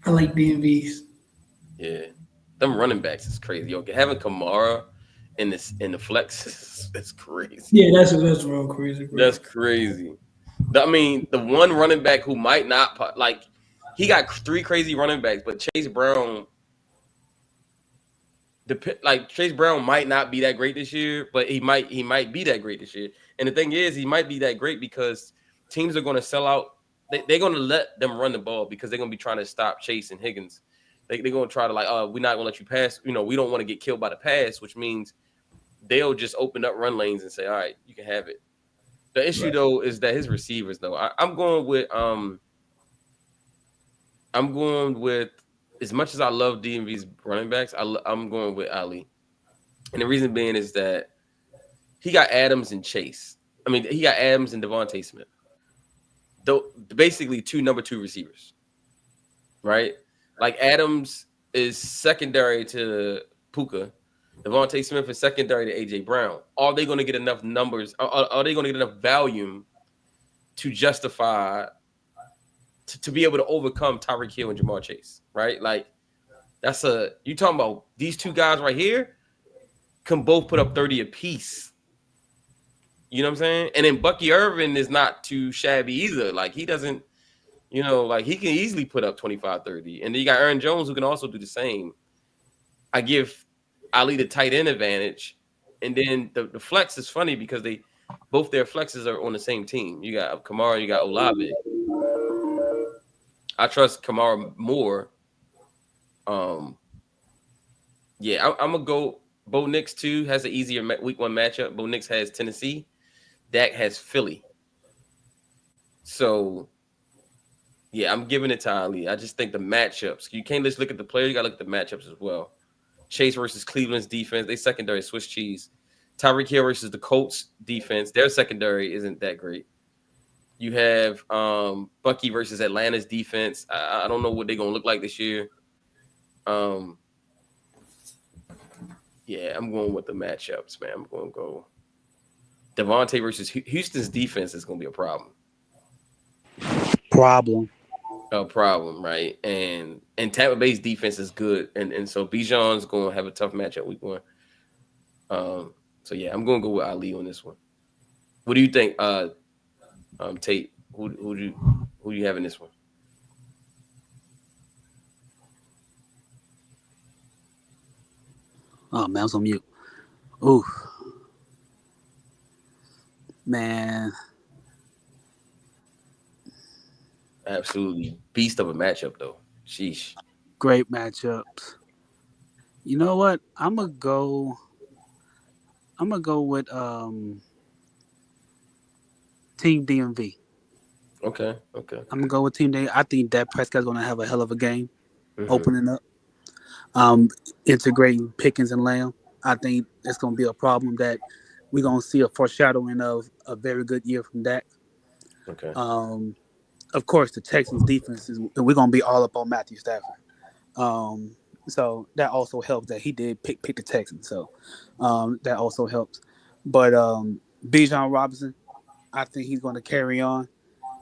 I like DMVs. yeah, them running backs is crazy. Yo, having Kamara in the flex is crazy. Yeah, that's real crazy, bro. That's crazy. I mean, the one running back who might not like, he got 3 crazy running backs, but Chase Brown. Chase Brown might not be that great this year, but he might be that great this year. And the thing is, he might be that great because teams are going to sell out. They're going to let them run the ball because they're going to be trying to stop Chase and Higgins. They're going to try to we're not going to let you pass. You know, we don't want to get killed by the pass, which means they'll just open up run lanes and say, all right, you can have it. The issue though is that his receivers though. I'm going with as much as I love DMV's running backs, I'm going with Ali. And the reason being is that he got Adams and Chase. I mean, he got Adams and Devontae Smith. Though basically 2 number 2 receivers. Right? Like Adams is secondary to Puka. Devontae Smith is secondary to AJ Brown. Are they going to get enough numbers? Are they going to get enough volume to justify to be able to overcome Tyreek Hill and Jamar Chase? Right? Like you talking about these 2 guys right here can both put up 30 apiece. You know what I'm saying? And then Bucky Irvin is not too shabby either. Like he doesn't, he can easily put up 25, 30. And then you got Aaron Jones who can also do the same. I give Ali the tight end advantage. And then the flex is funny because both their flexes are on the same team. You got Kamara and you got Olave. I trust Kamara more. Yeah, I'm gonna go. Bo Nix too has an easier week 1 matchup. Bo Nix has Tennessee. Dak has Philly. So, yeah, I'm giving it to Ali. I just think the matchups. You can't just look at the players. You got to look at the matchups as well. Chase versus Cleveland's defense. They secondary Swiss cheese. Tyreek Hill versus the Colts defense. Their secondary isn't that great. You have Bucky versus Atlanta's defense. I don't know what they're going to look like this year. Yeah, I'm going with the matchups, man. I'm going to go. Devontae versus Houston's defense is going to be a problem. A problem, right? And Tampa Bay's defense is good, and so Bijan's going to have a tough matchup week 1. So yeah, I'm going to go with Ali on this one. What do you think, Tate? Who do you have in this one? Oh man, I was on mute. Ooh, man. Absolutely beast of a matchup, though. Sheesh. Great matchups. You know what? I'm gonna go with Team DMV. Okay. I'm gonna go with Team DMV. I think Dak Prescott's gonna have a hell of a game opening up. Integrating Pickens and Lamb. I think it's gonna be a problem that we're gonna see a foreshadowing of a very good year from Dak. Okay. Of course, the Texans' defense we're gonna be all up on Matthew Stafford. So that also helps that he did pick the Texans. So that also helps. But Bijan Robinson, I think he's going to carry on.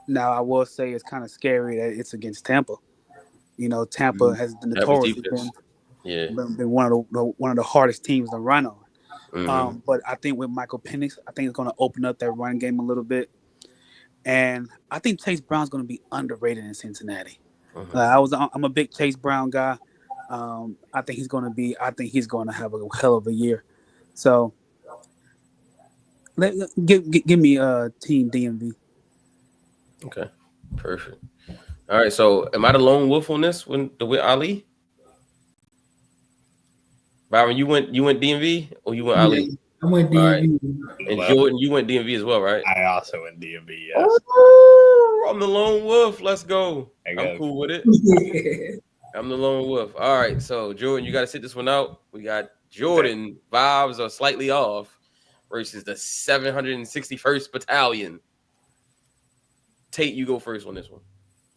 Now, I will say it's kind of scary that it's against Tampa. Tampa has been notoriously been one of the hardest teams to run on. But I think with Michael Penix, I think it's going to open up that run game a little bit. And I think Chase Brown's going to be underrated in Cincinnati. I'm a big Chase Brown guy. I think he's going to have a hell of a year. So give me Team DMV. Okay, perfect. All right, so am I the lone wolf on this with Ali? Byron, you went DMV or you went Ali? I went DMV. Right. And Jordan, you went DMV as well, right? I also went DMV, yes. Oh, I'm the lone wolf. Let's go. I'm cool with it. I'm the lone wolf. All right, so Jordan, you got to sit this one out. We got Jordan. Vibes are slightly off versus the 761st Battalion. Tate, you go first on this one.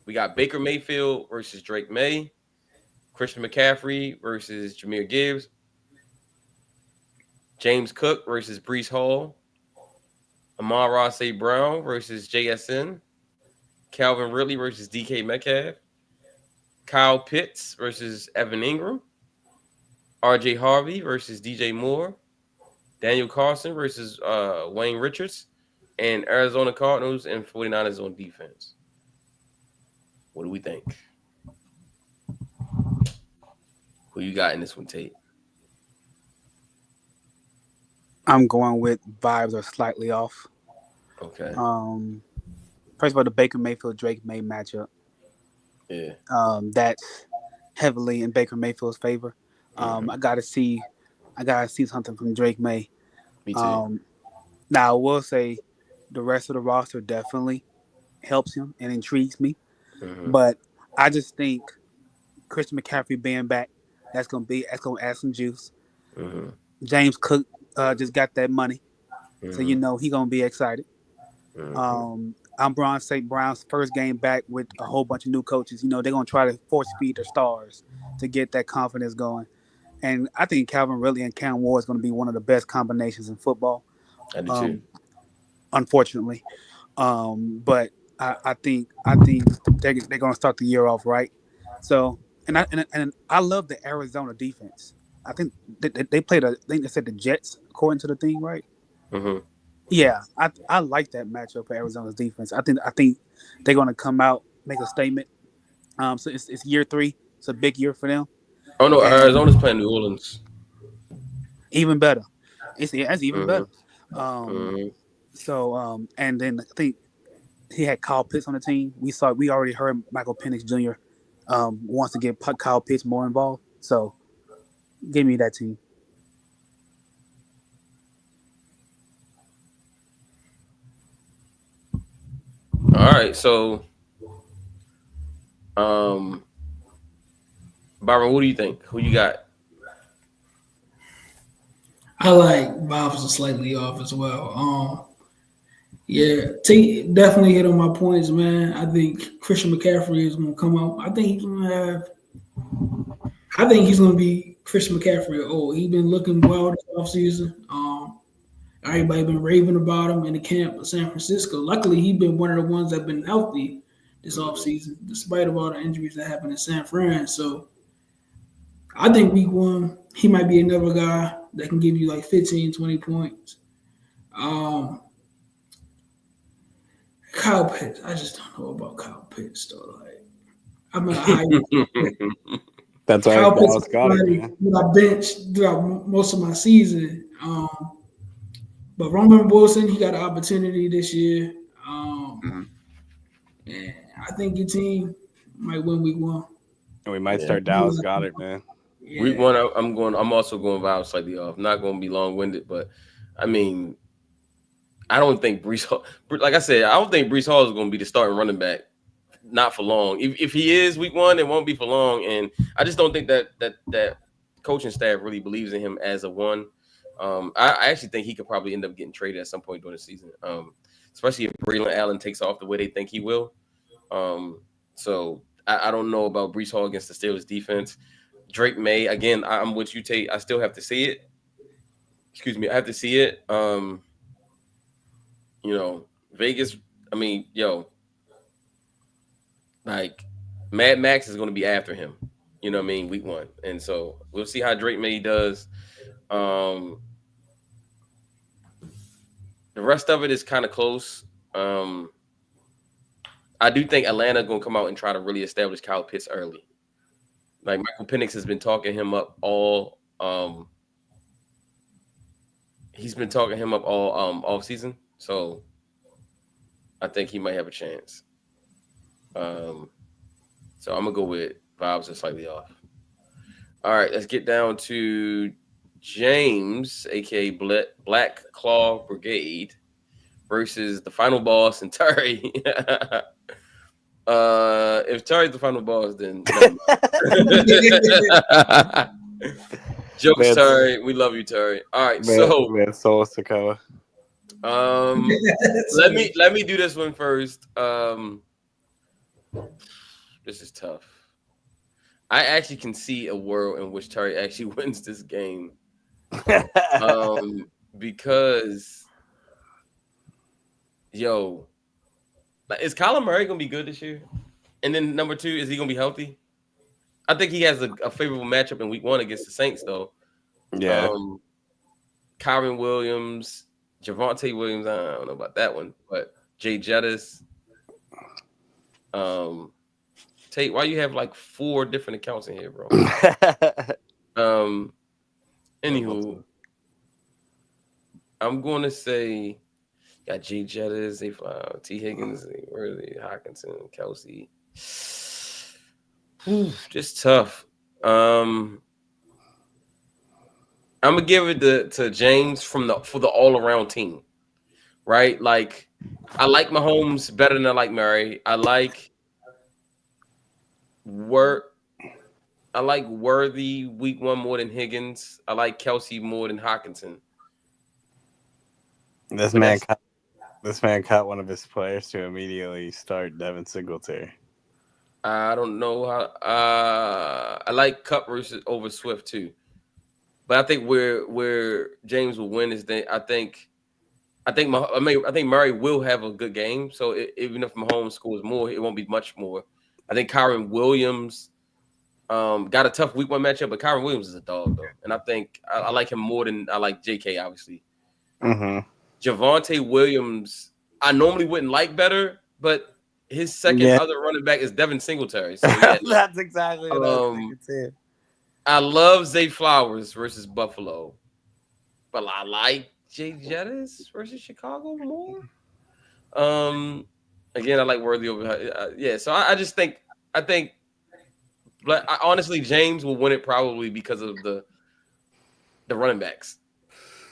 We got Baker Mayfield versus Drake May. Christian McCaffrey versus Jahmyr Gibbs. James Cook versus Breece Hall. Amon-Ra St. Brown versus JSN. Calvin Ridley versus DK Metcalf, Kyle Pitts versus Evan Ingram, RJ Harvey versus DJ Moore, Daniel Carlson versus Wayne Richards, and Arizona Cardinals and 49ers on defense. What do we think? Who you got in this one, Tate? I'm going with vibes are slightly off. Okay. First of all, the Baker Mayfield Drake May matchup. Yeah. That's heavily in Baker Mayfield's favor. I gotta see something from Drake May. Me too. Now I will say the rest of the roster definitely helps him and intrigues me. But I just think Christian McCaffrey being back, that's gonna add some juice. James Cook just got that money, so you know he gonna be excited. I'm Braun St. Brown's first game back with a whole bunch of new coaches. You know they're gonna try to force feed their stars to get that confidence going. And I think Calvin Ridley and Cam Ward is going to be one of the best combinations in football. I do too. Unfortunately, but I think they're going to start the year off right. So, and I love the Arizona defense. I think they played they said the Jets according to the thing, right? Yeah, I like that matchup for Arizona's defense. I think they're going to come out, make a statement. So it's year 3. It's a big year for them. Oh no, Arizona's playing New Orleans. Even better. That's even better. So and then I think he had Kyle Pitts on the team. We already heard Michael Penix Jr. Wants to get Kyle Pitts more involved. So give me that team. All right, so Byron, what do you think? Who you got? I like Bob's slightly off as well. Yeah, definitely hit on my points, man. I think Christian McCaffrey is going to come out. I think he's going to be Christian McCaffrey. Oh, he's been looking wild this offseason. Everybody been raving about him in the camp of San Francisco. Luckily, he's been one of the ones that been healthy this offseason, despite of all the injuries that happened in San Fran. So I think week 1, he might be another guy that can give you like 15, 20 points. Kyle Pitts, I just don't know about Kyle Pitts though. Like, I'm a high. That's why Dallas got it, man. I benched throughout most of my season. But Roman Wilson, he got an opportunity this year. And I think your team might win week 1. And we might start Dallas Goedert, man. Yeah. Week 1, I'm also going vibes slightly off. I'm not going to be long-winded, but I mean, I don't think Breece Hall, like I said, I don't think Breece Hall is going to be the starting running back. Not for long. If he is week 1, it won't be for long. And I just don't think that coaching staff really believes in him as a one. I actually think he could probably end up getting traded at some point during the season, especially if Braylon Allen takes off the way they think he will. So I don't know about Breece Hall against the Steelers defense. Drake May, again, I'm with you, Tate. I still have to see it. Excuse me, I have to see it. Vegas, I mean, like Mad Max is going to be after him, you know what I mean, week 1. And so we'll see how Drake May does. The rest of it is kind of close. I do think Atlanta going to come out and try to really establish Kyle Pitts early. Like Michael Penix has been talking him up all off season. So I think he might have a chance. So I'm gonna go with vibes are slightly off. All right, let's get down to James, aka Black Claw Brigade, versus the final boss and Terry. If Terry's the final boss, then jokes, Terry. We love you, Terry. All right, Soul Sokoa. Let me do this one first. This is tough. I actually can see a world in which Terry actually wins this game. Because Like, is Kyler Murray gonna be good this year? And then number 2, is he gonna be healthy? I think he has a favorable matchup in week 1 against the Saints, though. Yeah. Kyron Williams, Javonte Williams. I don't know about that one, but Jay Jettis. Tate, why you have like 4 different accounts in here, bro? Anywho, I'm going to say got Jay Jettis, T. Higgins, Worthy, Hockenson, Kelsey. Just tough. I'm gonna give it to James for the all around team, right? Like, I like Mahomes better than I like Murray. I like Worthy week 1 more than Higgins. I like Kelsey more than Hockenson. This man cut one of his players to immediately start Devin Singletary. I don't know how. I like Cup over Swift too, but I think where James will win is that I think Murray will have a good game. So even if Mahomes scores more, it won't be much more. I think Kyron Williams got a tough week 1 matchup, but Kyron Williams is a dog though, and I think I like him more than I like JK. Obviously, Javonte Williams, I normally wouldn't like better, but his second other running back is Devin Singletary. So yeah, that's exactly what I was thinking. I love Zay Flowers versus Buffalo, but I like Jay Jettis versus Chicago more. Again, I like Worthy over. So I think, but honestly, James will win it probably because of the running backs.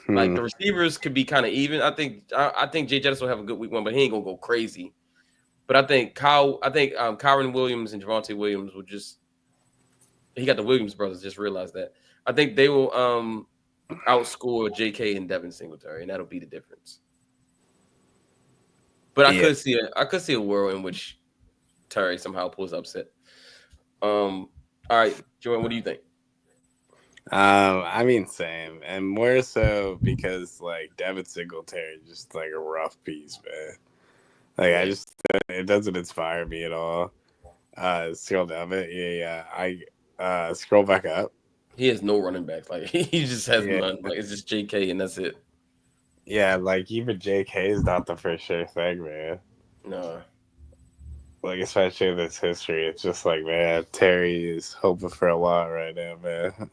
Like the receivers could be kind of even. I think Jay Jettis will have a good week 1, but he ain't gonna go crazy. But I think Kyron Williams and Javonte Williams will just. He got the Williams brothers. Just realized that. I think they will outscore JK and Devin Singletary, and that'll be the difference. But I could see a world in which Terry somehow pulls upset. All right, Jordan, what do you think? I mean, same, and more so because like Devin Singletary is just like a rough piece, man. Like it doesn't inspire me at all. Scroll down it, I scroll back up. He has no running backs. Like he just has none. Like it's just JK and that's it. Yeah, like even JK is not the for sure thing, man. No. Like especially in this history, it's just like, man, Terry is hoping for a lot right now, man.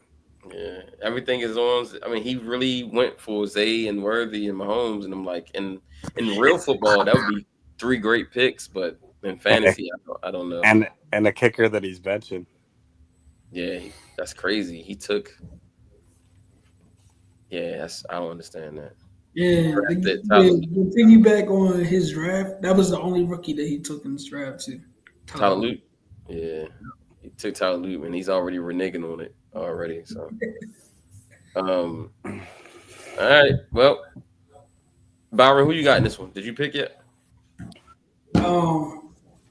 Yeah, everything is on. I mean, he really went for Zay and Worthy and Mahomes, and I'm like, in real football, that would be 3 great picks, but in fantasy, I don't know. And a kicker that he's benching. Yeah, that's crazy. He took. Yeah, I don't understand that. Yeah, to piggyback on his draft, that was the only rookie that he took in his draft too. Tyler Luke. Yeah, he took Tyler Luke, and he's already reneging on it already. So, all right. Well, Byron, who you got in this one? Did you pick yet?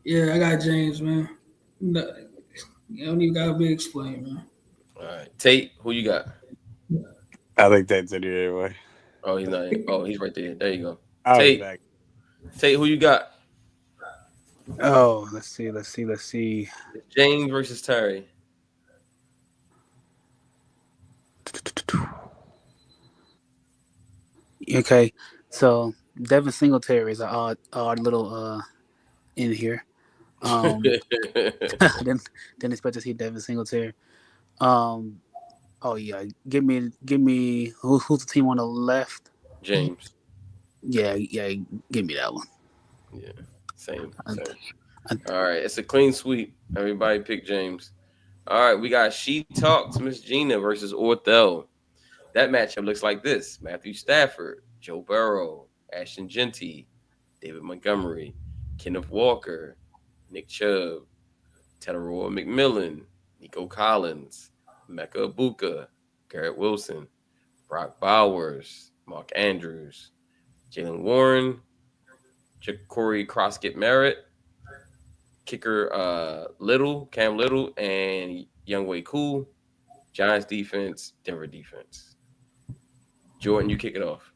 Yeah, I got James, man. No, you don't even gotta be explained, man. All right, Tate, who you got? I think Tate's in here anyway. Oh, he's not. Oh, he's right there. There you go. Tate, who you got? Oh, let's see. James versus Terry. Okay, so Devin Singletary is an odd little in here. Didn't expect to see Devin Singletary. Oh yeah, give me who's the team on the left? James. Yeah, give me that one. Yeah, same. All right, it's a clean sweep. Everybody pick James. All right, we got She Talks Miss Gina versus Orthel. That matchup looks like this: Matthew Stafford, Joe Burrow, Ashton Genty, David Montgomery, Kenneth Walker, Nick Chubb, Teteroa McMillan, Nico Collins, Mecca Ibuka, Garrett Wilson, Brock Bowers, Mark Andrews, Jalen Warren, Corey Croskett Merritt, kicker Cam Little, and Younghoe Koo. Giants defense, Denver defense. Jordan, you kick it off.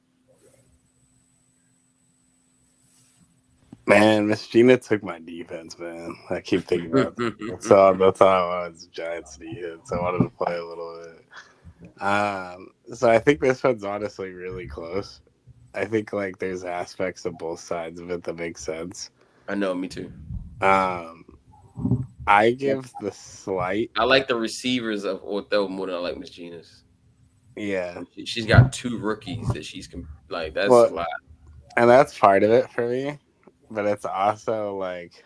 Man, Miss Gina took my defense, man. I keep thinking about that. That's all I wanted, Giants defense. I wanted to play a little bit. So I think this one's honestly really close. I think like there's aspects of both sides of it that make sense. I know, me too. I give the slight. I like the receivers of Ortho more than I like Miss Gina's. Yeah, she's got 2 rookies that she's like. That's a lot, and that's part of it for me. But it's also like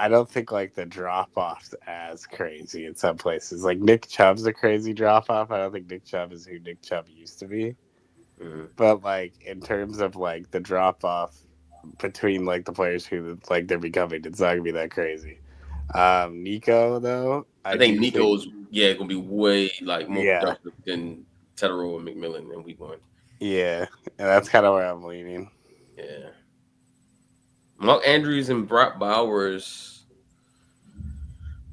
I don't think like the drop off's as crazy in some places. Like Nick Chubb's a crazy drop off. I don't think Nick Chubb is who Nick Chubb used to be. Mm-hmm. But like in terms of like the drop off between like the players who like they're becoming, it's not gonna be that crazy. Nico though, I think Nico's gonna be way like more productive than Tedero and McMillan in week 1. Yeah, and that's kind of where I'm leaning. Yeah. Mark Andrews and Brock Bowers,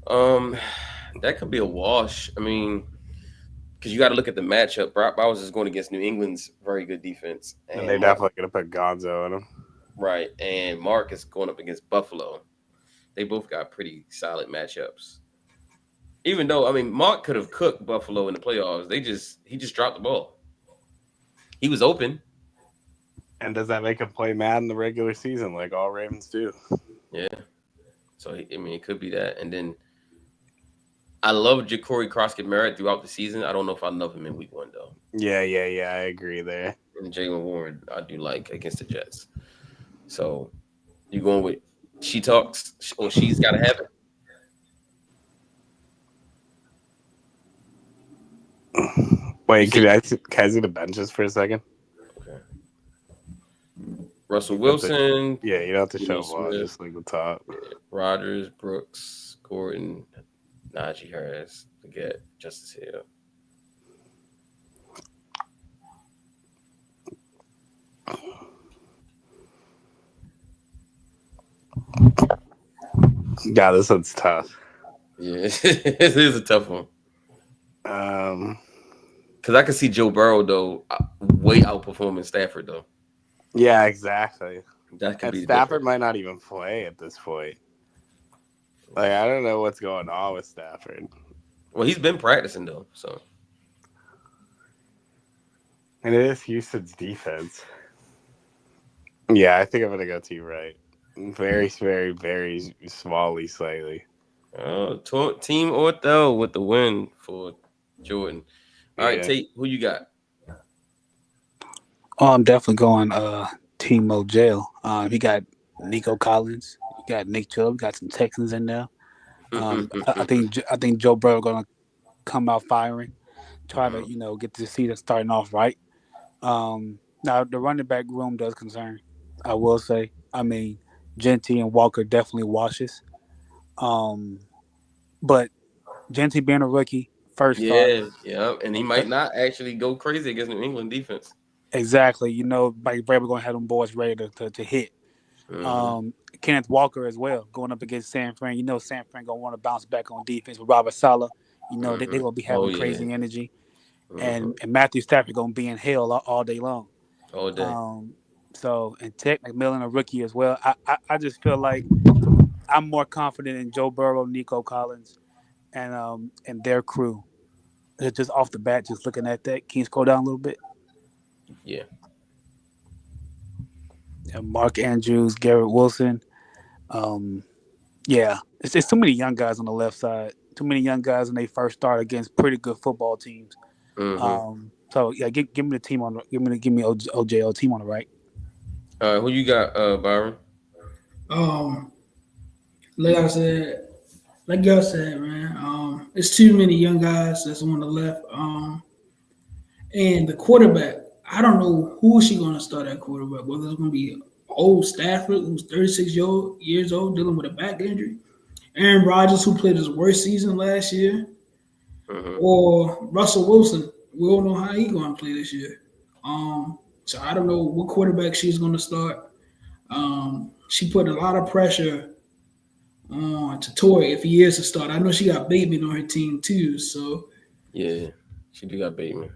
that could be a wash. I mean, because you got to look at the matchup. Brock Bowers is going against New England's very good defense, and they're definitely going to put Gonzo in him, right? And Mark is going up against Buffalo. They both got pretty solid matchups. Even though, I mean, Mark could have cooked Buffalo in the playoffs. He just dropped the ball. He was open. And does that make him play mad in the regular season like all Ravens do? Yeah. So, I mean, it could be that. And then I love Ja'Cory Croskett-Merritt throughout the season. I don't know if I love him in week 1, though. Yeah. I agree there. And Jaylen Warren, I do like against the Jets. So, you going with She Talks or She's Got to Have It? Wait, can I see the benches for a second? Okay. Russell Wilson. Yeah, you don't have to show them all, just like the top. Rodgers, Brooks, Gordon, Najee Harris, forget Justice Hill. God, this one's tough. Yeah, it is a tough one. Because I can see Joe Burrow, though, way outperforming Stafford, though. Yeah, exactly. That could be Stafford might not even play at this point. Like, I don't know what's going on with Stafford. Well, he's been practicing, though, so. And it is Houston's defense. Yeah, I think I'm going to go to you right. Very, very, very smallly, slightly. Team Ortho with the win for Jordan. All right, Tate, who you got? Oh, I'm definitely going Team Mojale. He got Nico Collins. He got Nick Chubb. Got some Texans in there. I think Joe Burrow going to come out firing. Try to get the season starting off right. Now the running back room does concern. I will say. I mean, Genty and Walker definitely washes. But Genty being a rookie, first start. Yeah, and he might not actually go crazy against New England defense. Exactly. Mike Vrabel going to have them boys ready to hit. Mm-hmm. Kenneth Walker as well, going up against San Fran. San Fran going to want to bounce back on defense with Robert Saleh. They're going to be having crazy energy. Mm-hmm. And Matthew Stafford going to be in hell all day long. All day. And Tech McMillan, a rookie as well. I just feel like I'm more confident in Joe Burrow, Nico Collins, and their crew. Just off the bat, just looking at that. Can you scroll down a little bit? Yeah. And Mark Andrews, Garrett Wilson. It's too many young guys on the left side. Too many young guys when they first start against pretty good football teams. Mm-hmm. Give me the team on. Give me OJO team on the right. Who you got, Byron? Like y'all said, man. It's too many young guys that's on the left. And the quarterback, I don't know who she going to start at quarterback. Whether it's going to be old Stafford, who's 36 years old, dealing with a back injury, Aaron Rodgers, who played his worst season last year, or Russell Wilson. We don't know how he's going to play this year. So I don't know what quarterback she's going to start. She put a lot of pressure on to Torrey if he is to start. I know she got Bateman on her team too. So yeah, she do got Bateman.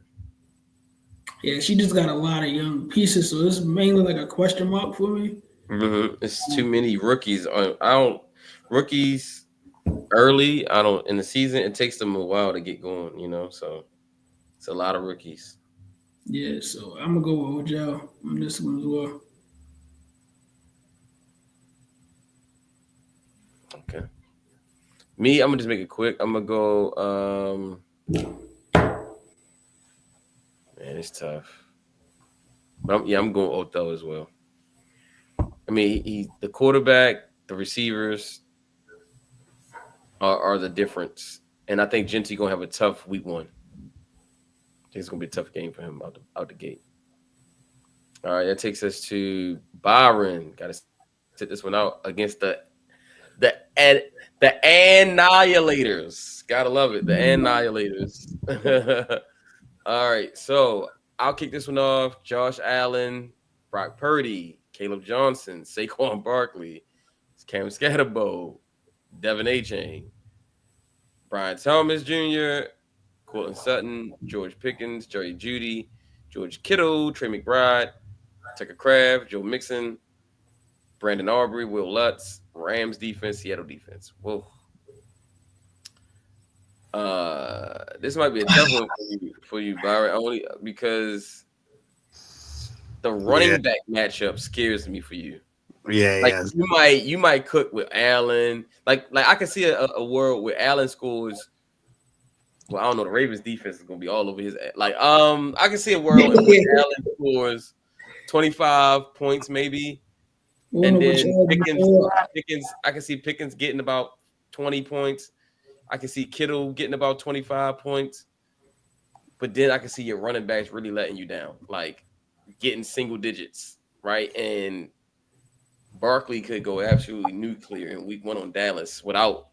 Yeah, she just got a lot of young pieces, so it's mainly like a question mark for me. It's too many rookies. Rookies early. I don't in the season. It takes them a while to get going. So it's a lot of rookies. Yeah, so I'm gonna go with Odell on this one as well. Okay. Me, I'm gonna just make it quick. I'm gonna go. Man, it's tough. But I'm going Odell as well. I mean, the quarterback, the receivers are the difference, and I think Genty gonna have a tough week 1. I think it's gonna be a tough game for him out the gate. All right, that takes us to Byron. Got to sit this one out against the Annihilators. Gotta love it, the Annihilators. All right, so I'll kick this one off. Josh Allen, Brock Purdy, Caleb Johnson, Saquon Barkley, Cam Scatterbo, Devin Achane, Brian Thomas Jr., Courtland Sutton, George Pickens, Jerry Jeudy, George Kittle, Trey McBride, Tucker Kraft, Joe Mixon, Brandon Aubrey, Will Lutz, Rams defense, Seattle defense. Whoa. This might be a tough one for you, Byron, only because the running back matchup scares me for you. Yeah, like you might cook with Allen. Like I can see a world where Allen scores. Well, I don't know. The Ravens defense is gonna be all over his. Like I can see a world in which Allen scores 25 points maybe, and then Pickens. I can see Pickens getting about 20 points. I can see Kittle getting about 25 points, but then I can see your running backs really letting you down, like getting single digits, right? And Barkley could go absolutely nuclear in week 1 on Dallas without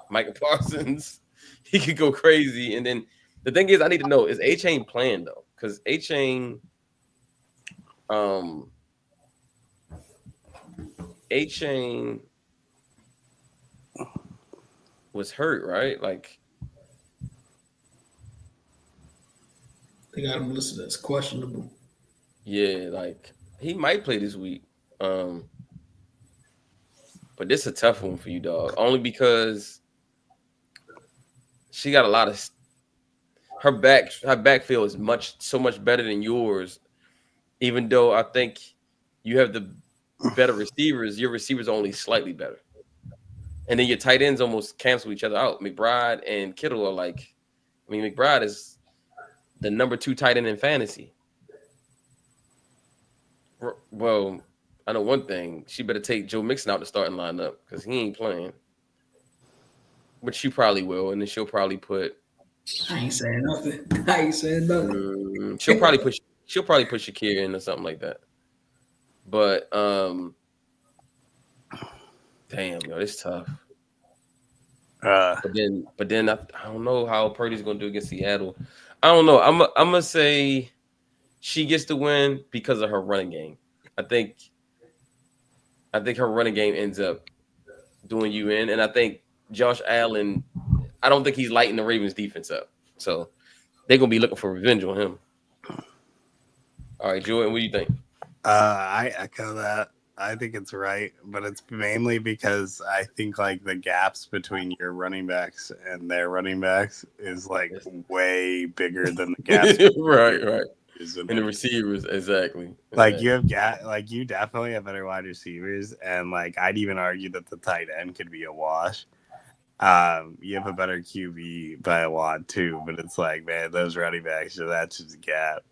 Micah Parsons. He could go crazy. And then the thing is, I need to know, is Achane playing though? Because Achane was hurt, right? Like they got him listed as questionable. Yeah, like he might play this week. But this is a tough one for you, dog. Only because she got a lot of her backfield is so much better than yours. Even though I think you have the better receivers, your receivers are only slightly better. And then your tight ends almost cancel each other out. McBride and Kittle are like, I mean, McBride is the number 2 tight end in fantasy. Well, I know one thing. She better take Joe Mixon out the starting lineup because he ain't playing. But she probably will, and then she'll probably put. I ain't saying nothing. She'll probably put Shakir in or something like that. But damn, yo, it's tough. But then I don't know how Purdy's gonna do against Seattle. I don't know. I'm gonna say she gets the win because of her running game. I think her running game ends up doing you in, and I think Josh Allen. I don't think he's lighting the Ravens defense up, so they're gonna be looking for revenge on him. All right, Jordan, what do you think? I echo that. I think it's right, but it's mainly because I think like the gaps between your running backs and their running backs is like way bigger than the gaps. right. And the receivers, exactly. Like you definitely have better wide receivers, and like I'd even argue that the tight end could be a wash. You have a better QB by a lot too, but it's like, man, those running backs, so that's just a gap.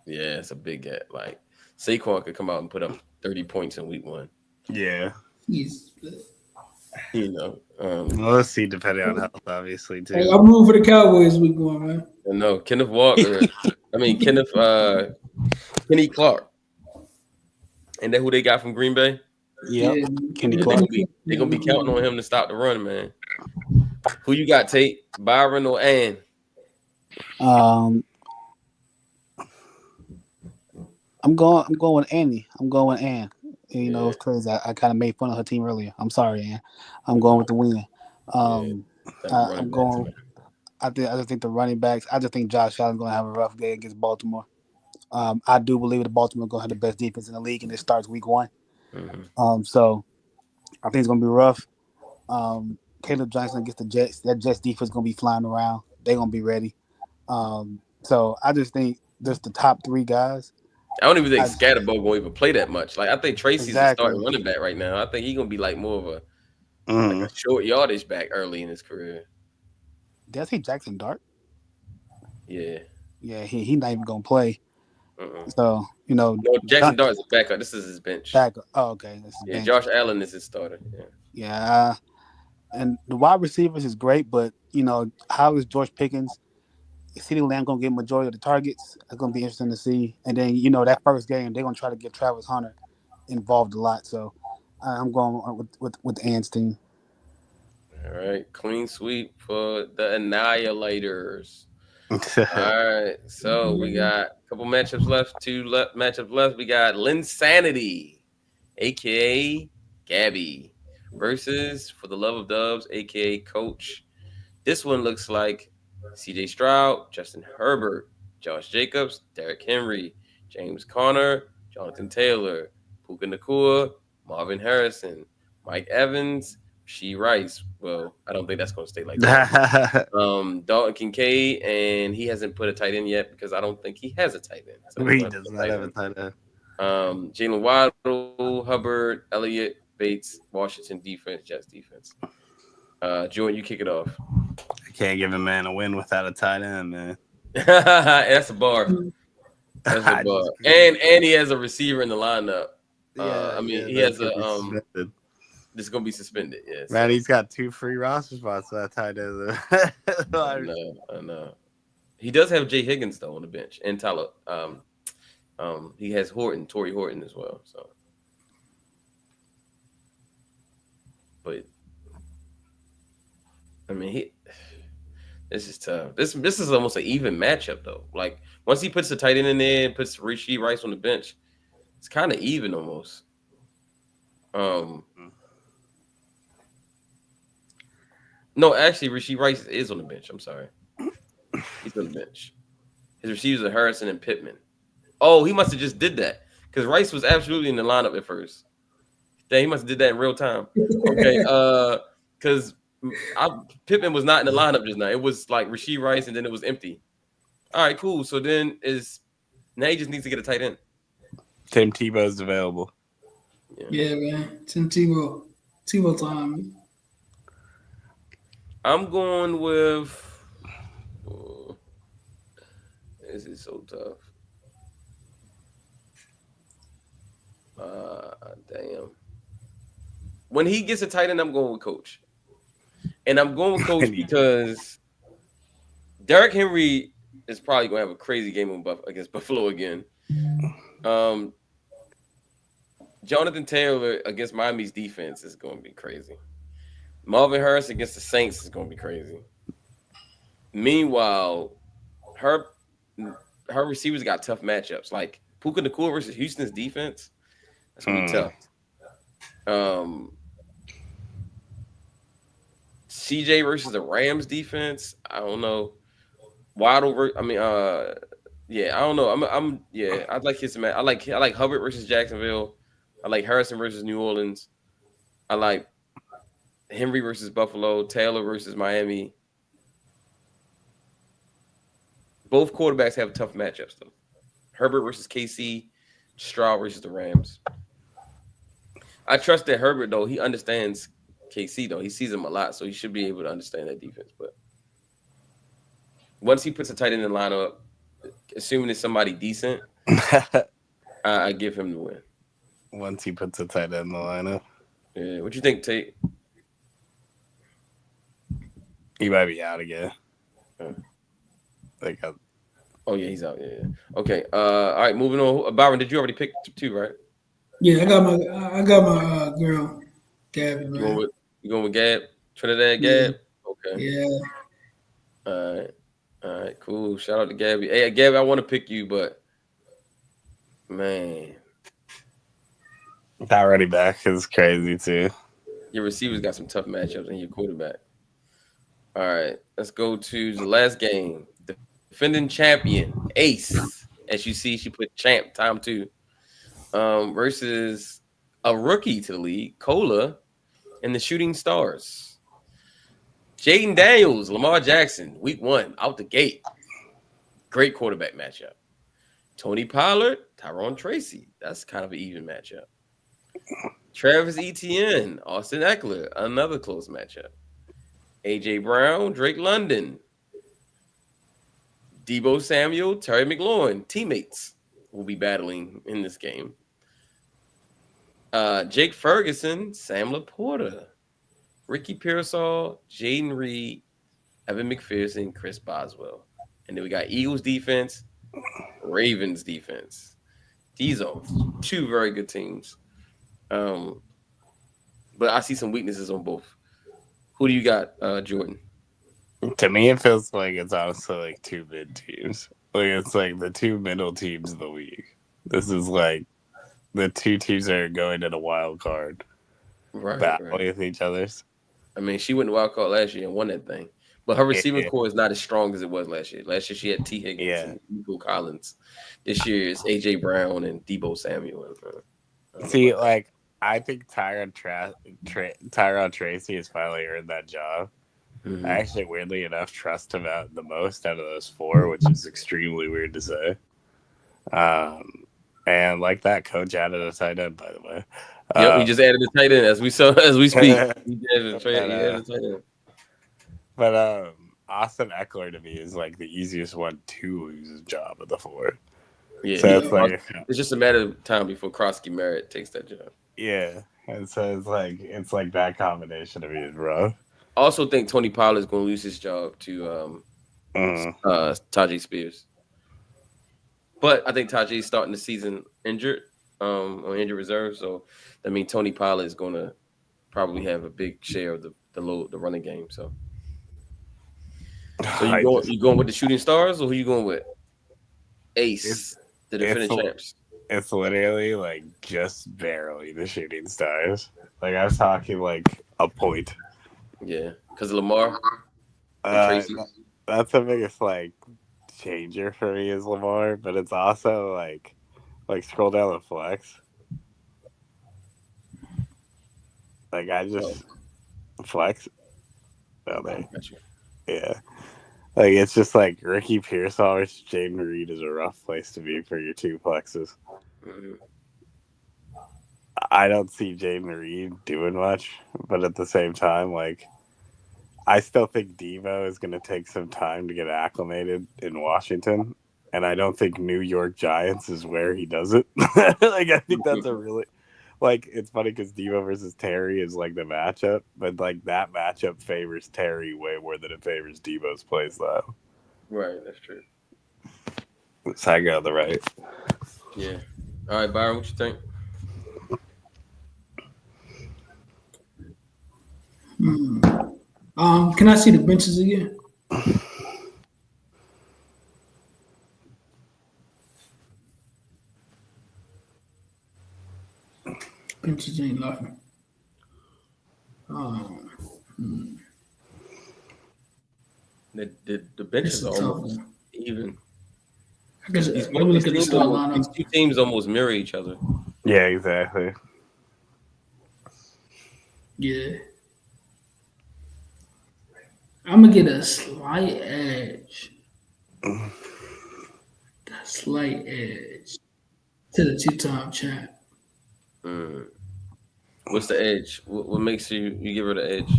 Yeah, it's a big gap. Like Saquon could come out and put up 30 points in week 1. Yeah. We'll see, depending on health, obviously, too. Hey, I'm rooting for the Cowboys week 1, man. No, Kenneth Walker. Kenny Clark. And then who they got from Green Bay? Yeah, Kenny Clark. They're going to be counting on him to stop the run, man. Who you got, Tate? Byron or Ann? I'm going with Annie. I'm going with Ann. You know, it's crazy. I kind of made fun of her team earlier. I'm sorry, Ann. I'm going with the win. I'm going. I just think the running backs. I just think Josh Allen's going to have a rough day against Baltimore. I do believe that Baltimore is going to have the best defense in the league, and it starts week 1. So I think it's gonna be rough. Caleb Johnson against the Jets. That Jets defense gonna be flying around. They're gonna be ready. So I just think just the top 3 guys. I don't even think Scatterbo gonna even play that much. Like I think Tracy's the Exactly. starting running back right now. I think he's gonna be like more of a short yardage back early in his career. Did I see Jackson Dart? Yeah. Yeah, he not even gonna play. So no, Jackson Dart is a backup. This is his bench. Backup. Oh, okay. This is yeah, bench. Josh Allen is his starter. Yeah. And the wide receivers is great, but how is George Pickens? Is CeeDee Lamb gonna get majority of the targets? It's gonna be interesting to see. And then that first game they're gonna try to get Travis Hunter involved a lot. So I'm going with Ann's team. All right, clean sweep for the Annihilators. All right, so we got a couple matchups left. 2 matchups left. We got Linsanity, aka Gabby, versus For the Love of Dubs, aka Coach. This one looks like C.J. Stroud, Justin Herbert, Josh Jacobs, Derrick Henry, James Conner, Jonathan Taylor, Puka Nacua, Marvin Harrison, Mike Evans, Rasheed Rice. Well, I don't think that's going to stay like that. Dalton Kincaid, and he hasn't put a tight end yet because I don't think he has a tight end. So he does not have a tight end. Jalen Waddle, Hubbard, Elliott, Bates, Washington defense, Jets defense. Jordan, you kick it off. I can't give a man a win without a tight end, man. That's a bar. That's a bar. And he has a receiver in the lineup. He has a this is gonna be suspended. Yes, man. He's got 2 free roster spots. That tight end. I know. He does have Jay Higgins though on the bench, and Tyler. He has Torrey Horton as well. So, but I mean, this is tough. This is almost an even matchup though. Like once he puts the tight end in there and puts Rasheed Rice on the bench, it's kind of even almost. No, actually, Rasheed Rice is on the bench. I'm sorry. He's on the bench. His receivers are Harrison and Pittman. Oh, he must have just did that because Rice was absolutely in the lineup at first. Dang, he must have did that in real time. Okay, because Pittman was not in the lineup just now. It was like Rasheed Rice, and then it was empty. All right, cool. So then now he just needs to get a tight end. Tim Tebow's available. Yeah, man. Tim Tebow. Tebow time. I'm going with. This is so tough. Damn. When he gets a tight end, I'm going with Coach. And I'm going with Coach because Derrick Henry is probably going to have a crazy game against Buffalo again. Jonathan Taylor against Miami's defense is going to be crazy. Marvin Harris against the Saints is going to be crazy. Meanwhile, her receivers got tough matchups. Like Puka Nacua versus Houston's defense, that's going to be tough. CJ versus the Rams defense, I don't know. Waddle, I don't know. I'd like his man. I like Hubbard versus Jacksonville. I like Harrison versus New Orleans. I like Henry versus Buffalo, Taylor versus Miami. Both quarterbacks have tough matchups, though. Herbert versus KC, Stroud versus the Rams. I trust that Herbert, though, he understands KC, though. He sees him a lot, so he should be able to understand that defense. But once he puts a tight end in the lineup, assuming it's somebody decent, I give him the win. Once he puts a tight end in the lineup. Yeah. What you think, Tate? He might be out again. Oh yeah, he's out. Yeah. Okay. All right. Moving on. Byron, did you already pick 2, right? Yeah, I got my girl, Gabby. You going with Gab? Trinidad Gab? Yeah. Okay. Yeah. All right. Cool. Shout out to Gabby. Hey, Gabby, I want to pick you, but man, that running back is crazy too. Your receivers got some tough matchups, and your quarterback. All right, let's go to the last game. The defending champion, Ace. As you see, she put champ time 2. Versus a rookie to the league, Cola, and the Shooting Stars. Jaden Daniels, Lamar Jackson, week 1, out the gate. Great quarterback matchup. Tony Pollard, Tyrone Tracy. That's kind of an even matchup. Travis Etienne, Austin Eckler, another close matchup. AJ Brown, Drake London. Deebo Samuel, Terry McLaurin, teammates will be battling in this game. Jake Ferguson, Sam Laporta, Ricky Pearsall, Jaden Reed, Evan McPherson, Chris Boswell. And then we got Eagles defense, Ravens defense. These are 2 very good teams. But I see some weaknesses on both. Who do you got, Jordan? To me, it feels like it's honestly like 2 mid teams. Like it's like the 2 middle teams of the league. This is like the 2 teams that are going to the wild card, battling with each other's. I mean, she went to wild card last year and won that thing. But her receiving core is not as strong as it was last year. Last year she had T. Higgins and Nico Collins. This year it's AJ Brown and Deebo Samuel. See, like I think Tyrone Tracy has finally earned that job. Mm-hmm. I actually, weirdly enough, trust him out the most out of those 4, which is extremely weird to say. And like that, coach added a tight end, by the way. Yep, he just added a tight end as we speak. He added a tight end. But Austin Eckler to me is like the easiest one to lose his job at the 4. Yeah, so it's just a matter of time before Krosky Merritt takes that job. Yeah, and so it's like that combination of it, bro. I also think Tony Pollard is going to lose his job to Tajay Spears. But I think Tajay is starting the season injured, on injured reserve. So that means Tony Pollard is going to probably have a big share of the running game. So you going with the Shooting Stars, or who you going with? Ace, the defending champs. It's literally like just barely the Shooting Stars. Like I was talking like a point. Yeah, because Lamar. That's the biggest like changer for me is Lamar, but it's also like scroll down the flex. Like I just flex down there. Yeah. Like it's just like Ricky Pearsall or Jaden Reed is a rough place to be for your 2 flexes. Mm-hmm. I don't see Jaden Reed doing much, but at the same time, like I still think Deebo is going to take some time to get acclimated in Washington, and I don't think New York Giants is where he does it. Like I think that's a really it's funny because Deebo versus Terry is like the matchup, but like that matchup favors Terry way more than it favors Deebo's plays though. Right, that's true. So I go on the right. Yeah. All right, Byron, what you think? Can I see the benches again? Benches ain't nothing. The benches are almost even. I guess let me look at the start lineup. These 2 teams almost mirror each other. Yeah, exactly. Yeah. I'm gonna get a slight edge. A slight edge to the 2-time champ. What's the edge? What makes you give her the edge?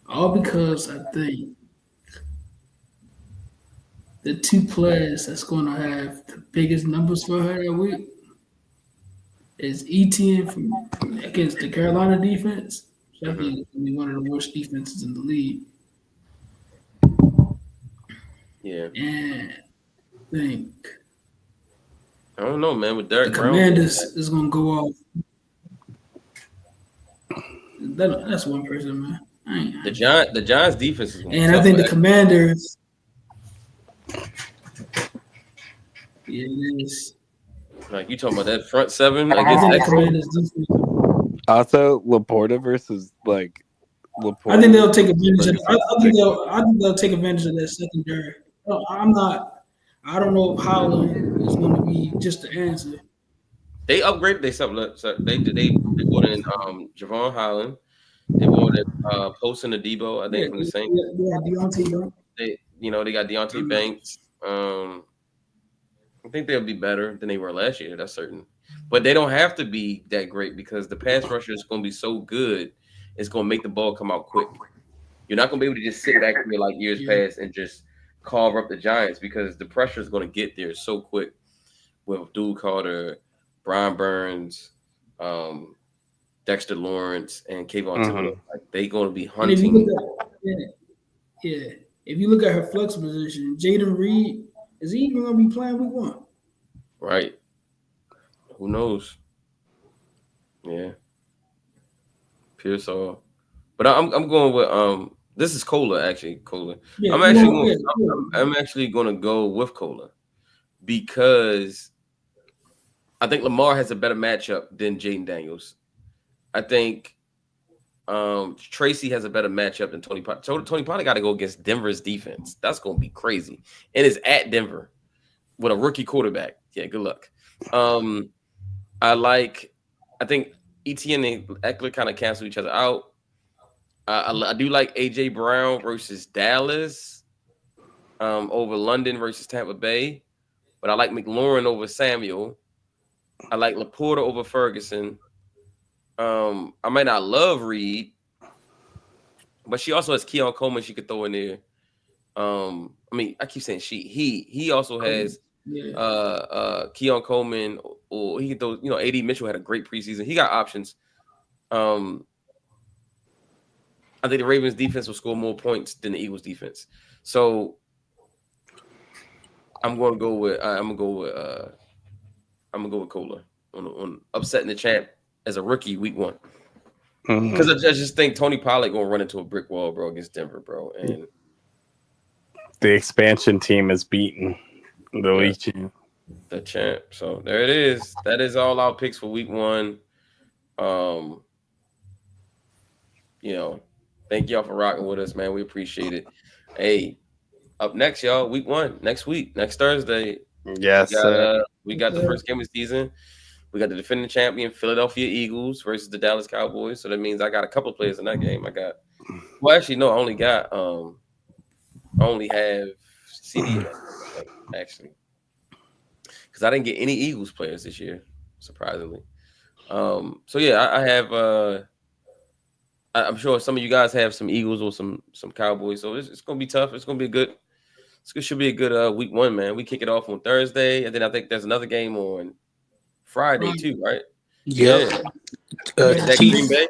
All because I think the 2 players that's going to have the biggest numbers for her that week is Etienne against the Carolina defense. So I think it's going to be one of the worst defenses in the league. Yeah. And I think I don't know, man. With Derek the Brown, Commanders is going to go off. That's one person, man. The Giants defense is and I think the Commanders. Yeah, it is. Like you talking about that front 7 I against think the X. Commanders defense. Also, Laporta versus like Laporta. I think they'll take advantage of. I think they'll take advantage of that secondary. I'm not I don't know if Holland is going to be just the answer. They upgraded they something. So they brought in Javon Holland. They brought in Poston Adebo, I Yeah, think from the Saints. yeah, Deontay Young. They got Deontay Banks. I think they'll be better than they were last year. That's certain. But they don't have to be that great because the pass rusher is going to be so good. It's going to make the ball come out quick. You're not going to be able to just sit back here like years past and just carve up the Giants because the pressure is going to get there so quick with Duke Carter, Brian Burns, Dexter Lawrence, and Kayvon Thibodeau. Like, they're going to be hunting. If you look at her flex position, Jaden Reed, is he even going to be playing week 1? Right. Who knows? Yeah. Pearsall. But I'm going with this is Cola actually. Cola. Yeah, I'm actually going to go with Cola because I think Lamar has a better matchup than Jaden Daniels. I think Tracy has a better matchup than Tony Pollard. Tony Pollard got to go against Denver's defense. That's going to be crazy. And it's at Denver with a rookie quarterback. Yeah, good luck. I think Etienne and Eckler kind of cancel each other out. I do like AJ Brown versus Dallas over London versus Tampa Bay, but I like McLaurin over Samuel. I like Laporta over Ferguson. I might not love Reed, but she also has Keon Coleman she could throw in there. I keep saying she. He also has Keon Coleman, or he can throw. AD Mitchell had a great preseason. He got options. I think the Ravens defense will score more points than the Eagles defense. So I'm going to go with Cola on upsetting the champ as a rookie week 1. Because I just think Tony Pollard going to run into a brick wall, bro, against Denver, bro. And the expansion team is beaten the league champ. The champ. So there it is. That is all our picks for week 1. Thank y'all for rocking with us, man. We appreciate it. Hey, up next, y'all, week 1, next Thursday. Yes, we got the first game of the season. We got the defending champion Philadelphia Eagles versus the Dallas Cowboys. So that means I got a couple of players in that game. I only have CD actually, because I didn't get any Eagles players this year, surprisingly. So yeah, I have. I'm sure some of you guys have some Eagles or some Cowboys. So it's gonna be tough. It's gonna be should be a good week 1, man. We kick it off on Thursday, and then I think there's another game on Friday too, right? Yeah. Green Bay.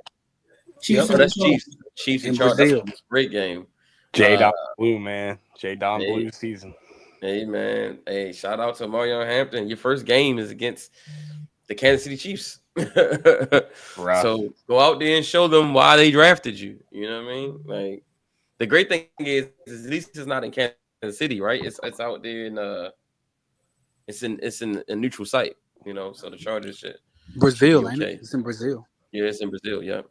Chiefs. That's Chiefs. Chiefs and Chargers. That's a great game. J-Don Blue, man. J-Don Blue season. Hey, man. Hey, shout out to Marion Hampton. Your first game is against the Kansas City Chiefs. So go out there and show them why they drafted you. You know what I mean? Like, the great thing is at least it's not in Kansas City, right? It's out there in it's in a neutral site, so the Chargers shit. Brazil, ain't it? It's in Brazil. Yeah, it's in Brazil, yeah.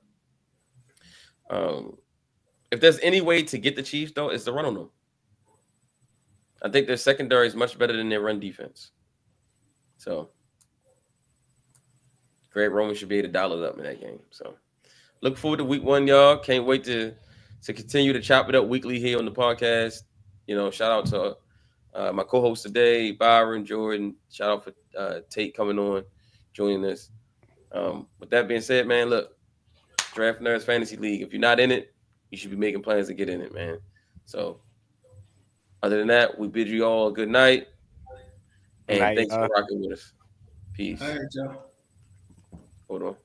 If there's any way to get the Chiefs, though, it's to run on them. I think their secondary is much better than their run defense. So Greg Roman should be able to dial it up in that game. So look forward to week 1, y'all. Can't wait to continue to chop it up weekly here on the podcast. Shout out to my co-host today, Byron, Jordan. Shout out for Tate coming on, joining us. With that being said, man, look, Draft Nerds Fantasy League. If you're not in it, you should be making plans to get in it, man. So other than that, we bid you all a good night. And thanks for rocking with us. Peace. All right, y'all. Hold on.